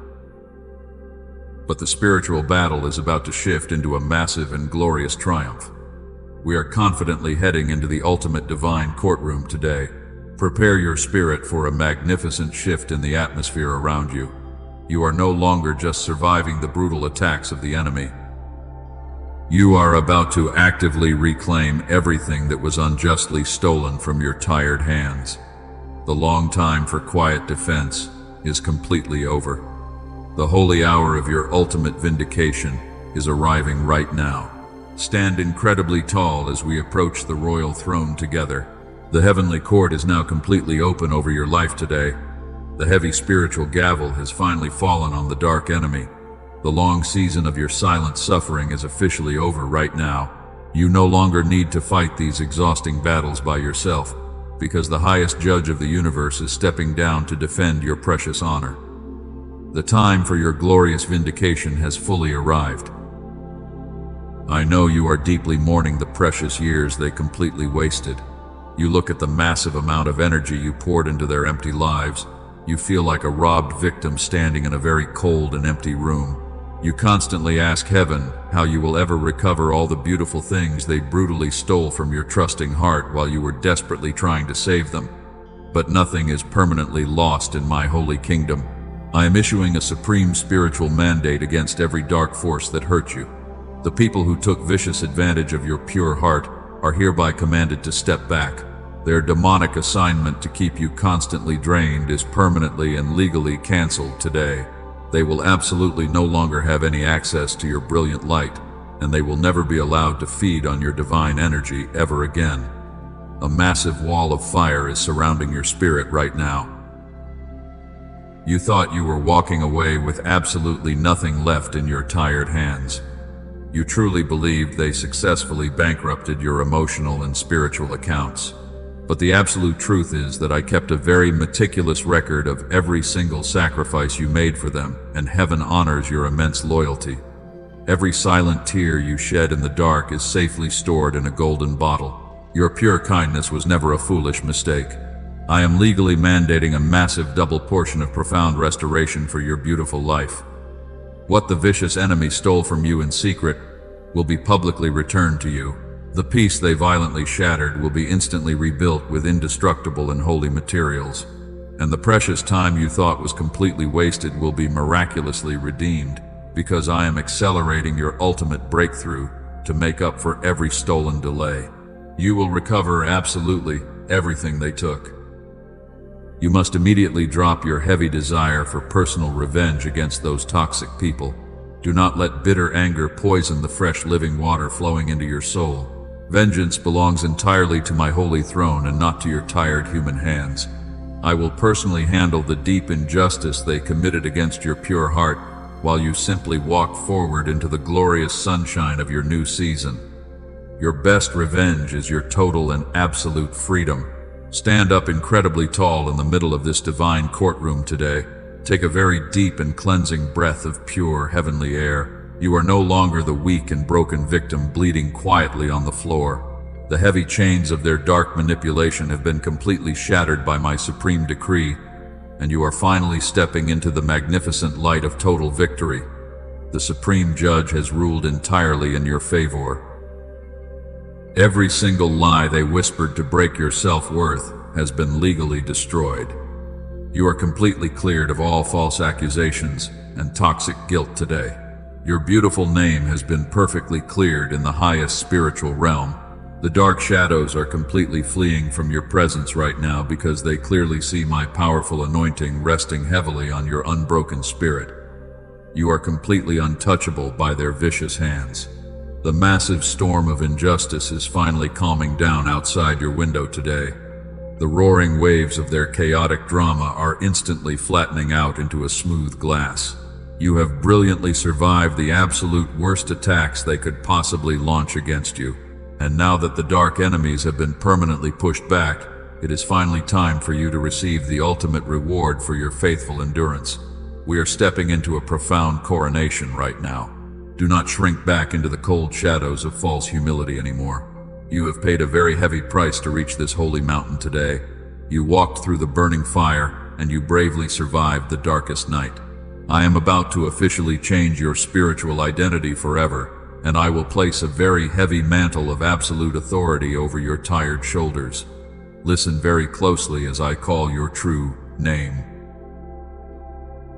But the spiritual battle is about to shift into a massive and glorious triumph. We are confidently heading into the ultimate divine courtroom today. Prepare your spirit for a magnificent shift in the atmosphere around you. You are no longer just surviving the brutal attacks of the enemy. You are about to actively reclaim everything that was unjustly stolen from your tired hands. The long time for quiet defense is completely over. The holy hour of your ultimate vindication is arriving right now. Stand incredibly tall as we approach the royal throne together. The heavenly court is now completely open over your life today. The heavy spiritual gavel has finally fallen on the dark enemy. The long season of your silent suffering is officially over right now. You no longer need to fight these exhausting battles by yourself, because the highest judge of the universe is stepping down to defend your precious honor. The time for your glorious vindication has fully arrived. I know you are deeply mourning the precious years they completely wasted. You look at the massive amount of energy you poured into their empty lives. You feel like a robbed victim standing in a very cold and empty room. You constantly ask heaven how you will ever recover all the beautiful things they brutally stole from your trusting heart while you were desperately trying to save them. But nothing is permanently lost in my holy kingdom. I am issuing a supreme spiritual mandate against every dark force that hurt you. The people who took vicious advantage of your pure heart are hereby commanded to step back. Their demonic assignment to keep you constantly drained is permanently and legally canceled today. They will absolutely no longer have any access to your brilliant light, and they will never be allowed to feed on your divine energy ever again. A massive wall of fire is surrounding your spirit right now. You thought you were walking away with absolutely nothing left in your tired hands. You truly believed they successfully bankrupted your emotional and spiritual accounts. But the absolute truth is that I kept a very meticulous record of every single sacrifice you made for them, and heaven honors your immense loyalty. Every silent tear you shed in the dark is safely stored in a golden bottle. Your pure kindness was never a foolish mistake. I am legally mandating a massive double portion of profound restoration for your beautiful life. What the vicious enemy stole from you in secret will be publicly returned to you. The peace they violently shattered will be instantly rebuilt with indestructible and holy materials. And the precious time you thought was completely wasted will be miraculously redeemed, because I am accelerating your ultimate breakthrough to make up for every stolen delay. You will recover absolutely everything they took. You must immediately drop your heavy desire for personal revenge against those toxic people. Do not let bitter anger poison the fresh living water flowing into your soul. Vengeance belongs entirely to my holy throne and not to your tired human hands. I will personally handle the deep injustice they committed against your pure heart, while you simply walk forward into the glorious sunshine of your new season. Your best revenge is your total and absolute freedom. Stand up incredibly tall in the middle of this divine courtroom today. Take a very deep and cleansing breath of pure heavenly air. You are no longer the weak and broken victim bleeding quietly on the floor. The heavy chains of their dark manipulation have been completely shattered by my supreme decree, and you are finally stepping into the magnificent light of total victory. The Supreme Judge has ruled entirely in your favor. Every single lie they whispered to break your self-worth has been legally destroyed. You are completely cleared of all false accusations and toxic guilt today. Your beautiful name has been perfectly cleared in the highest spiritual realm. The dark shadows are completely fleeing from your presence right now because they clearly see my powerful anointing resting heavily on your unbroken spirit. You are completely untouchable by their vicious hands. The massive storm of injustice is finally calming down outside your window today. The roaring waves of their chaotic drama are instantly flattening out into a smooth glass. You have brilliantly survived the absolute worst attacks they could possibly launch against you. And now that the dark enemies have been permanently pushed back, it is finally time for you to receive the ultimate reward for your faithful endurance. We are stepping into a profound coronation right now. Do not shrink back into the cold shadows of false humility anymore. You have paid a very heavy price to reach this holy mountain today. You walked through the burning fire, and you bravely survived the darkest night. I am about to officially change your spiritual identity forever, and I will place a very heavy mantle of absolute authority over your tired shoulders. Listen very closely as I call your true name.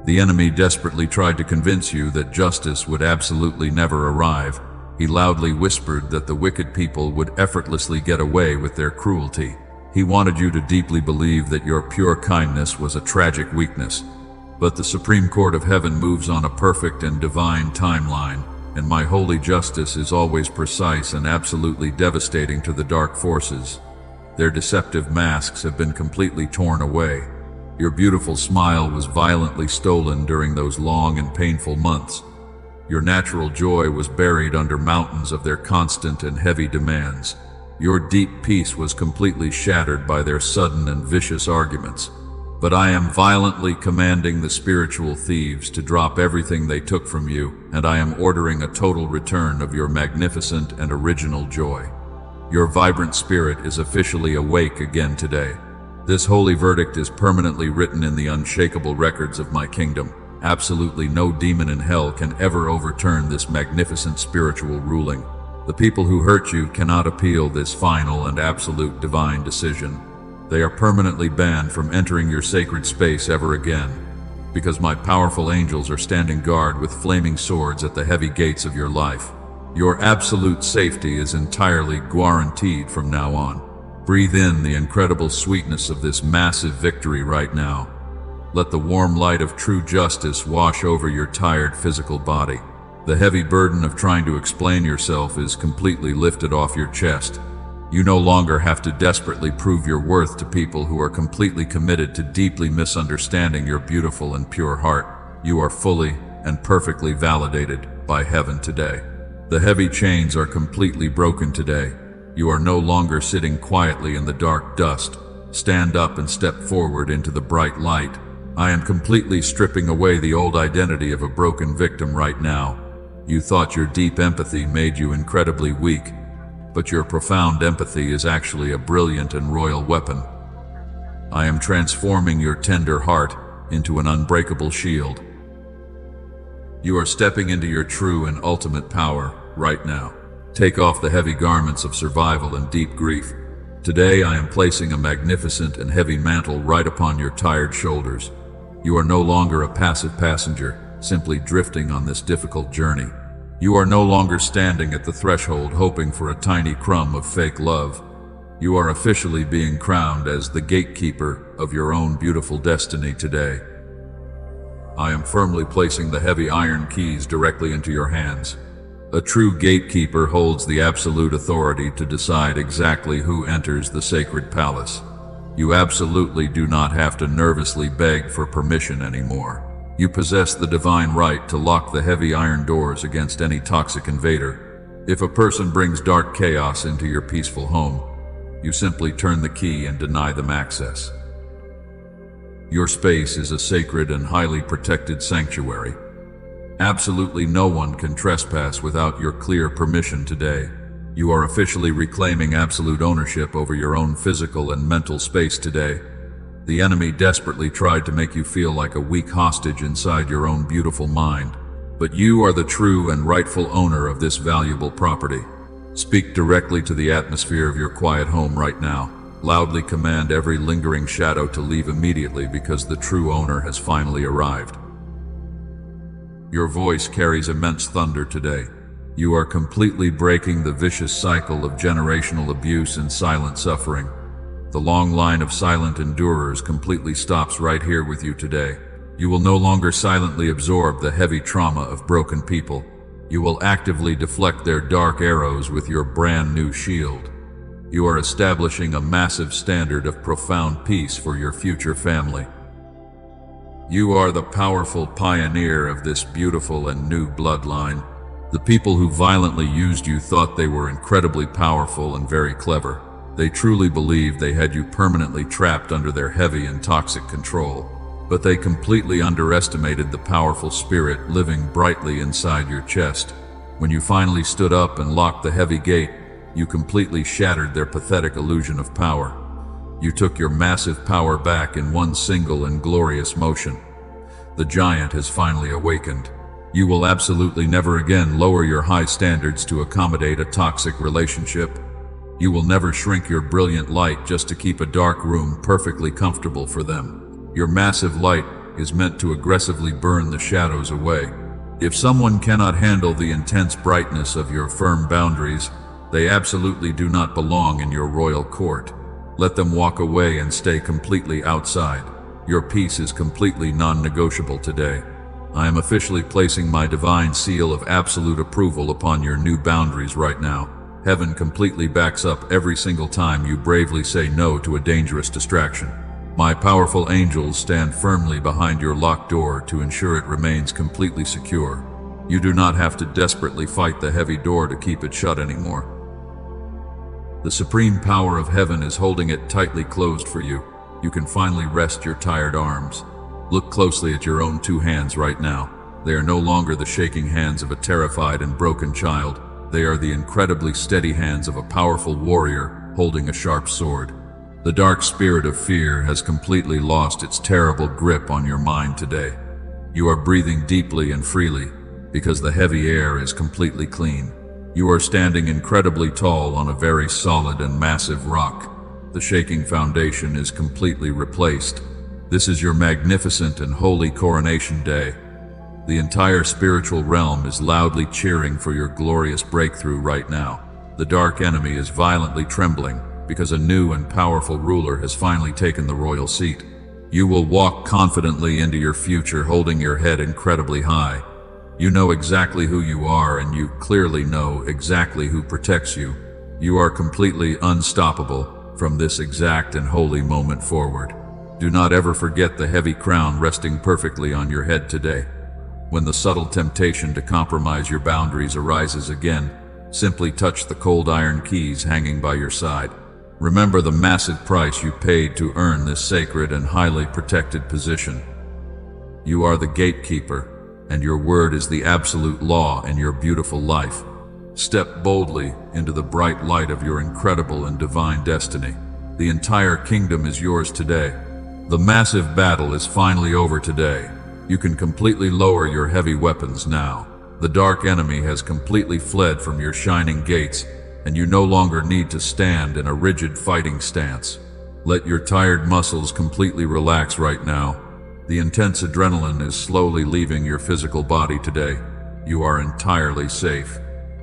The enemy desperately tried to convince you that justice would absolutely never arrive. He loudly whispered that the wicked people would effortlessly get away with their cruelty. He wanted you to deeply believe that your pure kindness was a tragic weakness. But the Supreme Court of Heaven moves on a perfect and divine timeline, and my holy justice is always precise and absolutely devastating to the dark forces. Their deceptive masks have been completely torn away. Your beautiful smile was violently stolen during those long and painful months. Your natural joy was buried under mountains of their constant and heavy demands. Your deep peace was completely shattered by their sudden and vicious arguments. But I am violently commanding the spiritual thieves to drop everything they took from you, and I am ordering a total return of your magnificent and original joy. Your vibrant spirit is officially awake again today. This holy verdict is permanently written in the unshakable records of my kingdom. Absolutely no demon in hell can ever overturn this magnificent spiritual ruling. The people who hurt you cannot appeal this final and absolute divine decision. They are permanently banned from entering your sacred space ever again, because my powerful angels are standing guard with flaming swords at the heavy gates of your life. Your absolute safety is entirely guaranteed from now on. Breathe in the incredible sweetness of this massive victory right now. Let the warm light of true justice wash over your tired physical body. The heavy burden of trying to explain yourself is completely lifted off your chest. You no longer have to desperately prove your worth to people who are completely committed to deeply misunderstanding your beautiful and pure heart. You are fully and perfectly validated by heaven today. The heavy chains are completely broken today. You are no longer sitting quietly in the dark dust. Stand up and step forward into the bright light. I am completely stripping away the old identity of a broken victim right now. You thought your deep empathy made you incredibly weak, but your profound empathy is actually a brilliant and royal weapon. I am transforming your tender heart into an unbreakable shield. You are stepping into your true and ultimate power right now. Take off the heavy garments of survival and deep grief. Today I am placing a magnificent and heavy mantle right upon your tired shoulders. You are no longer a passive passenger, simply drifting on this difficult journey. You are no longer standing at the threshold hoping for a tiny crumb of fake love. You are officially being crowned as the gatekeeper of your own beautiful destiny today. I am firmly placing the heavy iron keys directly into your hands. A true gatekeeper holds the absolute authority to decide exactly who enters the sacred palace. You absolutely do not have to nervously beg for permission anymore. You possess the divine right to lock the heavy iron doors against any toxic invader. If a person brings dark chaos into your peaceful home, you simply turn the key and deny them access. Your space is a sacred and highly protected sanctuary. Absolutely no one can trespass without your clear permission today. You are officially reclaiming absolute ownership over your own physical and mental space today. The enemy desperately tried to make you feel like a weak hostage inside your own beautiful mind, but you are the true and rightful owner of this valuable property. Speak directly to the atmosphere of your quiet home right now. Loudly command every lingering shadow to leave immediately because the true owner has finally arrived. Your voice carries immense thunder today. You are completely breaking the vicious cycle of generational abuse and silent suffering. The long line of silent endurers completely stops right here with you today. You will no longer silently absorb the heavy trauma of broken people. You will actively deflect their dark arrows with your brand new shield. You are establishing a massive standard of profound peace for your future family. You are the powerful pioneer of this beautiful and new bloodline. The people who violently used you thought they were incredibly powerful and very clever. They truly believed they had you permanently trapped under their heavy and toxic control. But they completely underestimated the powerful spirit living brightly inside your chest. When you finally stood up and locked the heavy gate, you completely shattered their pathetic illusion of power. You took your massive power back in one single and glorious motion. The giant has finally awakened. You will absolutely never again lower your high standards to accommodate a toxic relationship. You will never shrink your brilliant light just to keep a dark room perfectly comfortable for them. Your massive light is meant to aggressively burn the shadows away. If someone cannot handle the intense brightness of your firm boundaries, they absolutely do not belong in your royal court. Let them walk away and stay completely outside. Your peace is completely non-negotiable today. I am officially placing my divine seal of absolute approval upon your new boundaries right now. Heaven completely backs up every single time you bravely say no to a dangerous distraction. My powerful angels stand firmly behind your locked door to ensure it remains completely secure. You do not have to desperately fight the heavy door to keep it shut anymore. The supreme power of heaven is holding it tightly closed for you. You can finally rest your tired arms. Look closely at your own two hands right now. They are no longer the shaking hands of a terrified and broken child. They are the incredibly steady hands of a powerful warrior holding a sharp sword. The dark spirit of fear has completely lost its terrible grip on your mind today. You are breathing deeply and freely because the heavy air is completely clean. You are standing incredibly tall on a very solid and massive rock. The shaking foundation is completely replaced. This is your magnificent and holy coronation day. The entire spiritual realm is loudly cheering for your glorious breakthrough right now. The dark enemy is violently trembling because a new and powerful ruler has finally taken the royal seat. You will walk confidently into your future holding your head incredibly high. You know exactly who you are and you clearly know exactly who protects you. You are completely unstoppable from this exact and holy moment forward. Do not ever forget the heavy crown resting perfectly on your head today. When the subtle temptation to compromise your boundaries arises again, simply touch the cold iron keys hanging by your side. Remember the massive price you paid to earn this sacred and highly protected position. You are the gatekeeper, and your word is the absolute law in your beautiful life. Step boldly into the bright light of your incredible and divine destiny. The entire kingdom is yours today. The massive battle is finally over today. You can completely lower your heavy weapons now. The dark enemy has completely fled from your shining gates, and you no longer need to stand in a rigid fighting stance. Let your tired muscles completely relax right now. The intense adrenaline is slowly leaving your physical body today. You are entirely safe.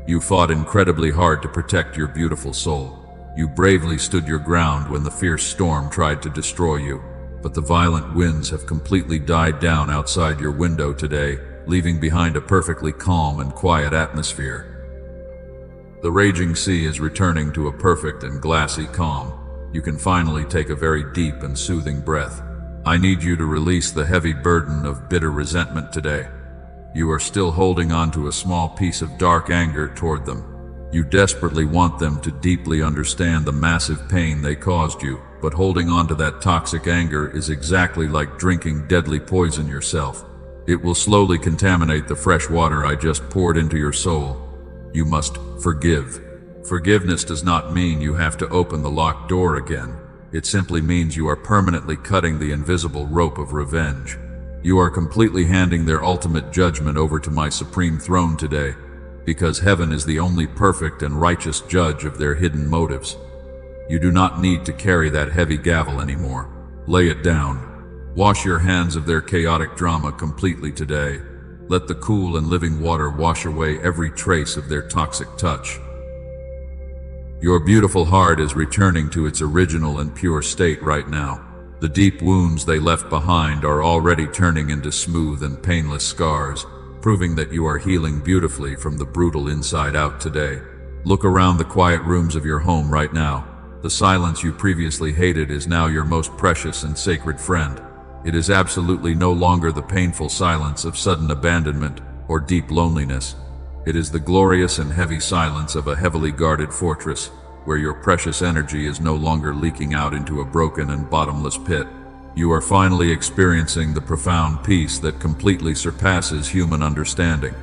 You fought incredibly hard to protect your beautiful soul. You bravely stood your ground when the fierce storm tried to destroy you, but the violent winds have completely died down outside your window today, leaving behind a perfectly calm and quiet atmosphere. The raging sea is returning to a perfect and glassy calm. You can finally take a very deep and soothing breath. I need you to release the heavy burden of bitter resentment today. You are still holding on to a small piece of dark anger toward them. You desperately want them to deeply understand the massive pain they caused you, but holding on to that toxic anger is exactly like drinking deadly poison yourself. It will slowly contaminate the fresh water I just poured into your soul. You must forgive. Forgiveness does not mean you have to open the locked door again. It simply means you are permanently cutting the invisible rope of revenge. You are completely handing their ultimate judgment over to my supreme throne today, because heaven is the only perfect and righteous judge of their hidden motives. You do not need to carry that heavy gavel anymore. Lay it down. Wash your hands of their chaotic drama completely today. Let the cool and living water wash away every trace of their toxic touch. Your beautiful heart is returning to its original and pure state right now. The deep wounds they left behind are already turning into smooth and painless scars, proving that you are healing beautifully from the brutal inside out today. Look around the quiet rooms of your home right now. The silence you previously hated is now your most precious and sacred friend. It is absolutely no longer the painful silence of sudden abandonment or deep loneliness. It is the glorious and heavy silence of a heavily guarded fortress, where your precious energy is no longer leaking out into a broken and bottomless pit. You are finally experiencing the profound peace that completely surpasses human understanding.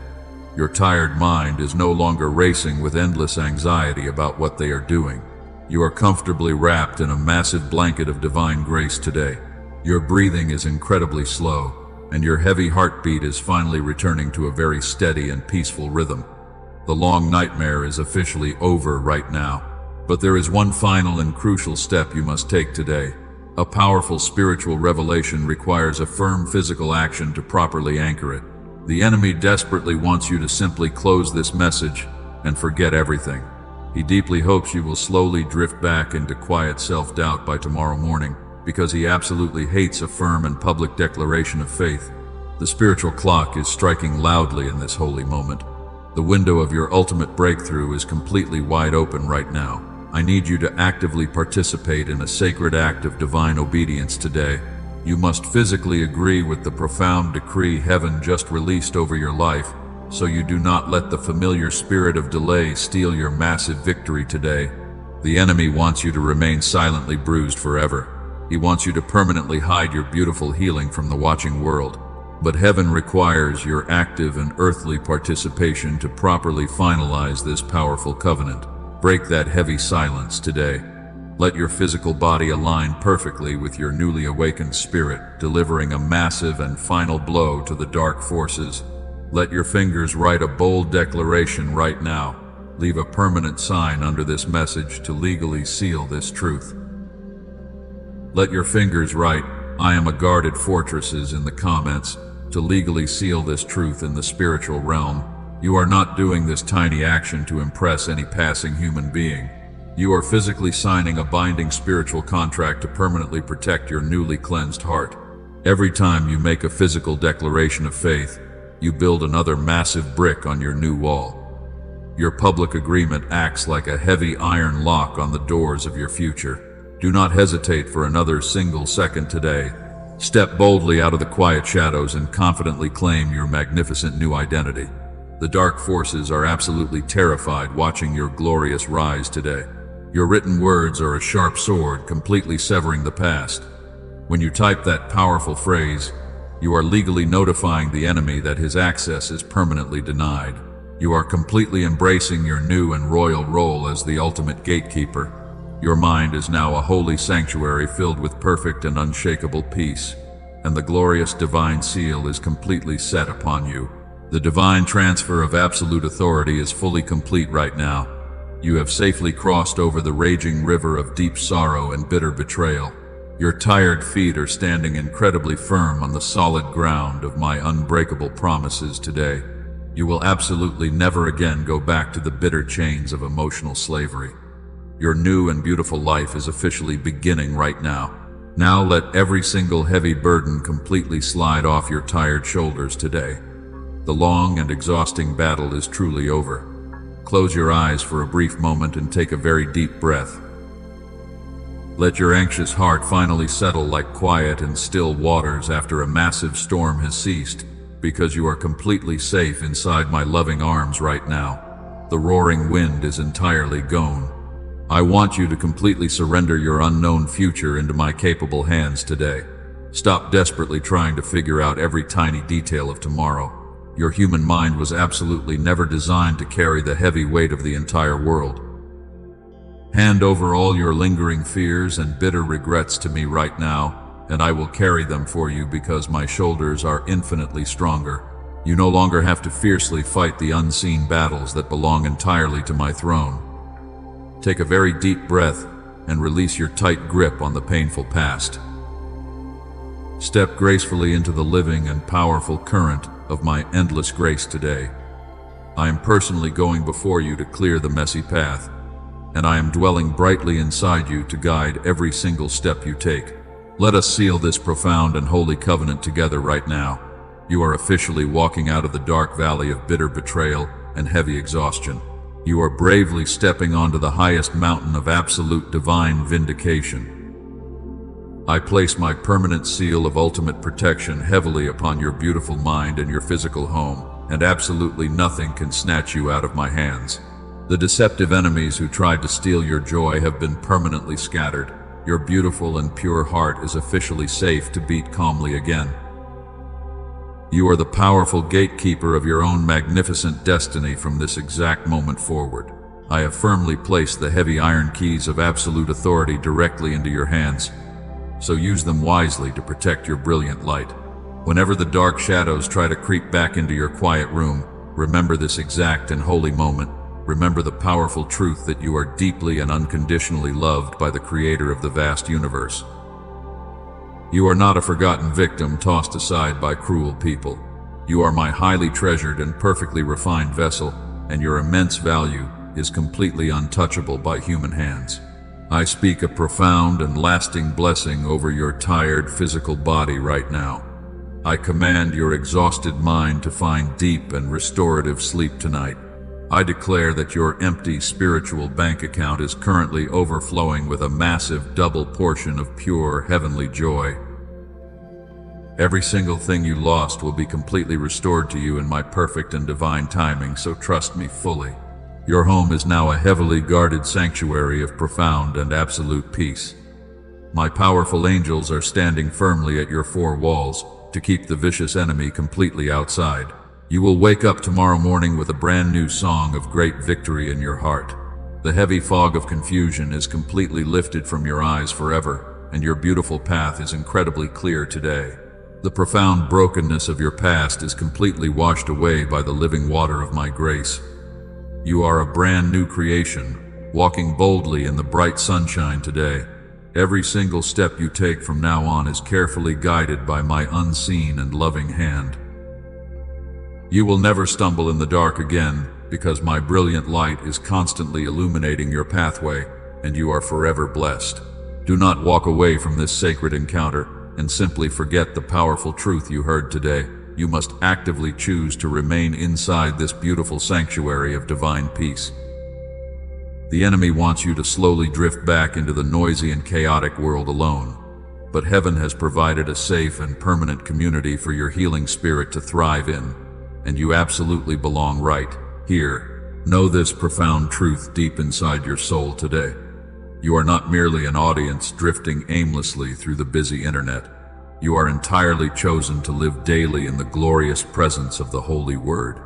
Your tired mind is no longer racing with endless anxiety about what they are doing. You are comfortably wrapped in a massive blanket of divine grace today. Your breathing is incredibly slow, and your heavy heartbeat is finally returning to a very steady and peaceful rhythm. The long nightmare is officially over right now, but there is one final and crucial step you must take today. A powerful spiritual revelation requires a firm physical action to properly anchor it. The enemy desperately wants you to simply close this message and forget everything. He deeply hopes you will slowly drift back into quiet self-doubt by tomorrow morning, because he absolutely hates a firm and public declaration of faith. The spiritual clock is striking loudly in this holy moment. The window of your ultimate breakthrough is completely wide open right now. I need you to actively participate in a sacred act of divine obedience today. You must physically agree with the profound decree heaven just released over your life, so you do not let the familiar spirit of delay steal your massive victory today. The enemy wants you to remain silently bruised forever. He wants you to permanently hide your beautiful healing from the watching world. But heaven requires your active and earthly participation to properly finalize this powerful covenant. Break that heavy silence today. Let your physical body align perfectly with your newly awakened spirit, delivering a massive and final blow to the dark forces. Let your fingers write a bold declaration right now. Leave a permanent sign under this message to legally seal this truth. Let your fingers write, "I am a guarded fortresses" in the comments to legally seal this truth in the spiritual realm. You are not doing this tiny action to impress any passing human being. You are physically signing a binding spiritual contract to permanently protect your newly cleansed heart. Every time you make a physical declaration of faith, you build another massive brick on your new wall. Your public agreement acts like a heavy iron lock on the doors of your future. Do not hesitate for another single second today. Step boldly out of the quiet shadows and confidently claim your magnificent new identity. The dark forces are absolutely terrified watching your glorious rise today. Your written words are a sharp sword completely severing the past. When you type that powerful phrase, you are legally notifying the enemy that his access is permanently denied. You are completely embracing your new and royal role as the ultimate gatekeeper. Your mind is now a holy sanctuary filled with perfect and unshakable peace, and the glorious divine seal is completely set upon you. The divine transfer of absolute authority is fully complete right now. You have safely crossed over the raging river of deep sorrow and bitter betrayal. Your tired feet are standing incredibly firm on the solid ground of my unbreakable promises today. You will absolutely never again go back to the bitter chains of emotional slavery. Your new and beautiful life is officially beginning right now. Now let every single heavy burden completely slide off your tired shoulders today. The long and exhausting battle is truly over. Close your eyes for a brief moment and take a very deep breath. Let your anxious heart finally settle like quiet and still waters after a massive storm has ceased, because you are completely safe inside my loving arms right now. The roaring wind is entirely gone. I want you to completely surrender your unknown future into my capable hands today. Stop desperately trying to figure out every tiny detail of tomorrow. Your human mind was absolutely never designed to carry the heavy weight of the entire world. Hand over all your lingering fears and bitter regrets to me right now, and I will carry them for you because my shoulders are infinitely stronger. You no longer have to fiercely fight the unseen battles that belong entirely to my throne. Take a very deep breath and release your tight grip on the painful past. Step gracefully into the living and powerful current of my endless grace today. I am personally going before you to clear the messy path, and I am dwelling brightly inside you to guide every single step you take. Let us seal this profound and holy covenant together right now. You are officially walking out of the dark valley of bitter betrayal and heavy exhaustion. You are bravely stepping onto the highest mountain of absolute divine vindication. I place my permanent seal of ultimate protection heavily upon your beautiful mind and your physical home, and absolutely nothing can snatch you out of my hands. The deceptive enemies who tried to steal your joy have been permanently scattered. Your beautiful and pure heart is officially safe to beat calmly again. You are the powerful gatekeeper of your own magnificent destiny from this exact moment forward. I have firmly placed the heavy iron keys of absolute authority directly into your hands, so use them wisely to protect your brilliant light. Whenever the dark shadows try to creep back into your quiet room, remember this exact and holy moment. Remember the powerful truth that you are deeply and unconditionally loved by the Creator of the vast universe. You are not a forgotten victim tossed aside by cruel people. You are my highly treasured and perfectly refined vessel, and your immense value is completely untouchable by human hands. I speak a profound and lasting blessing over your tired physical body right now. I command your exhausted mind to find deep and restorative sleep tonight. I declare that your empty spiritual bank account is currently overflowing with a massive double portion of pure heavenly joy. Every single thing you lost will be completely restored to you in my perfect and divine timing, so trust me fully. Your home is now a heavily guarded sanctuary of profound and absolute peace. My powerful angels are standing firmly at your four walls to keep the vicious enemy completely outside. You will wake up tomorrow morning with a brand new song of great victory in your heart. The heavy fog of confusion is completely lifted from your eyes forever, and your beautiful path is incredibly clear today. The profound brokenness of your past is completely washed away by the living water of my grace. You are a brand new creation, walking boldly in the bright sunshine today. Every single step you take from now on is carefully guided by my unseen and loving hand. You will never stumble in the dark again, because my brilliant light is constantly illuminating your pathway, and you are forever blessed. Do not walk away from this sacred encounter and simply forget the powerful truth you heard today. You must actively choose to remain inside this beautiful sanctuary of divine peace. The enemy wants you to slowly drift back into the noisy and chaotic world alone, but heaven has provided a safe and permanent community for your healing spirit to thrive in, and you absolutely belong right here. Know this profound truth deep inside your soul today. You are not merely an audience drifting aimlessly through the busy internet. You are entirely chosen to live daily in the glorious presence of the Holy Word.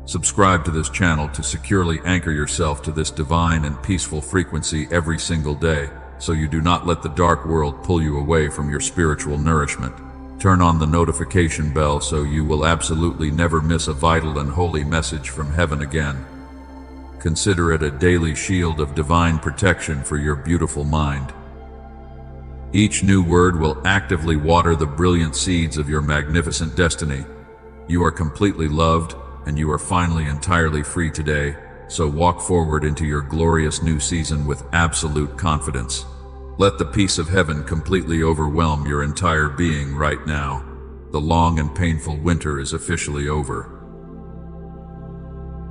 Subscribe to this channel to securely anchor yourself to this divine and peaceful frequency every single day, so you do not let the dark world pull you away from your spiritual nourishment. Turn on the notification bell so you will absolutely never miss a vital and holy message from heaven again. Consider it a daily shield of divine protection for your beautiful mind. Each new word will actively water the brilliant seeds of your magnificent destiny. You are completely loved, and you are finally entirely free today, so walk forward into your glorious new season with absolute confidence. Let the peace of heaven completely overwhelm your entire being right now. The long and painful winter is officially over.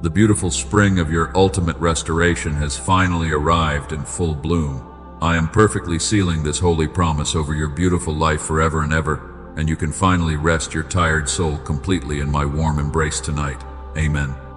The beautiful spring of your ultimate restoration has finally arrived in full bloom. I am perfectly sealing this holy promise over your beautiful life forever and ever, and you can finally rest your tired soul completely in my warm embrace tonight. Amen.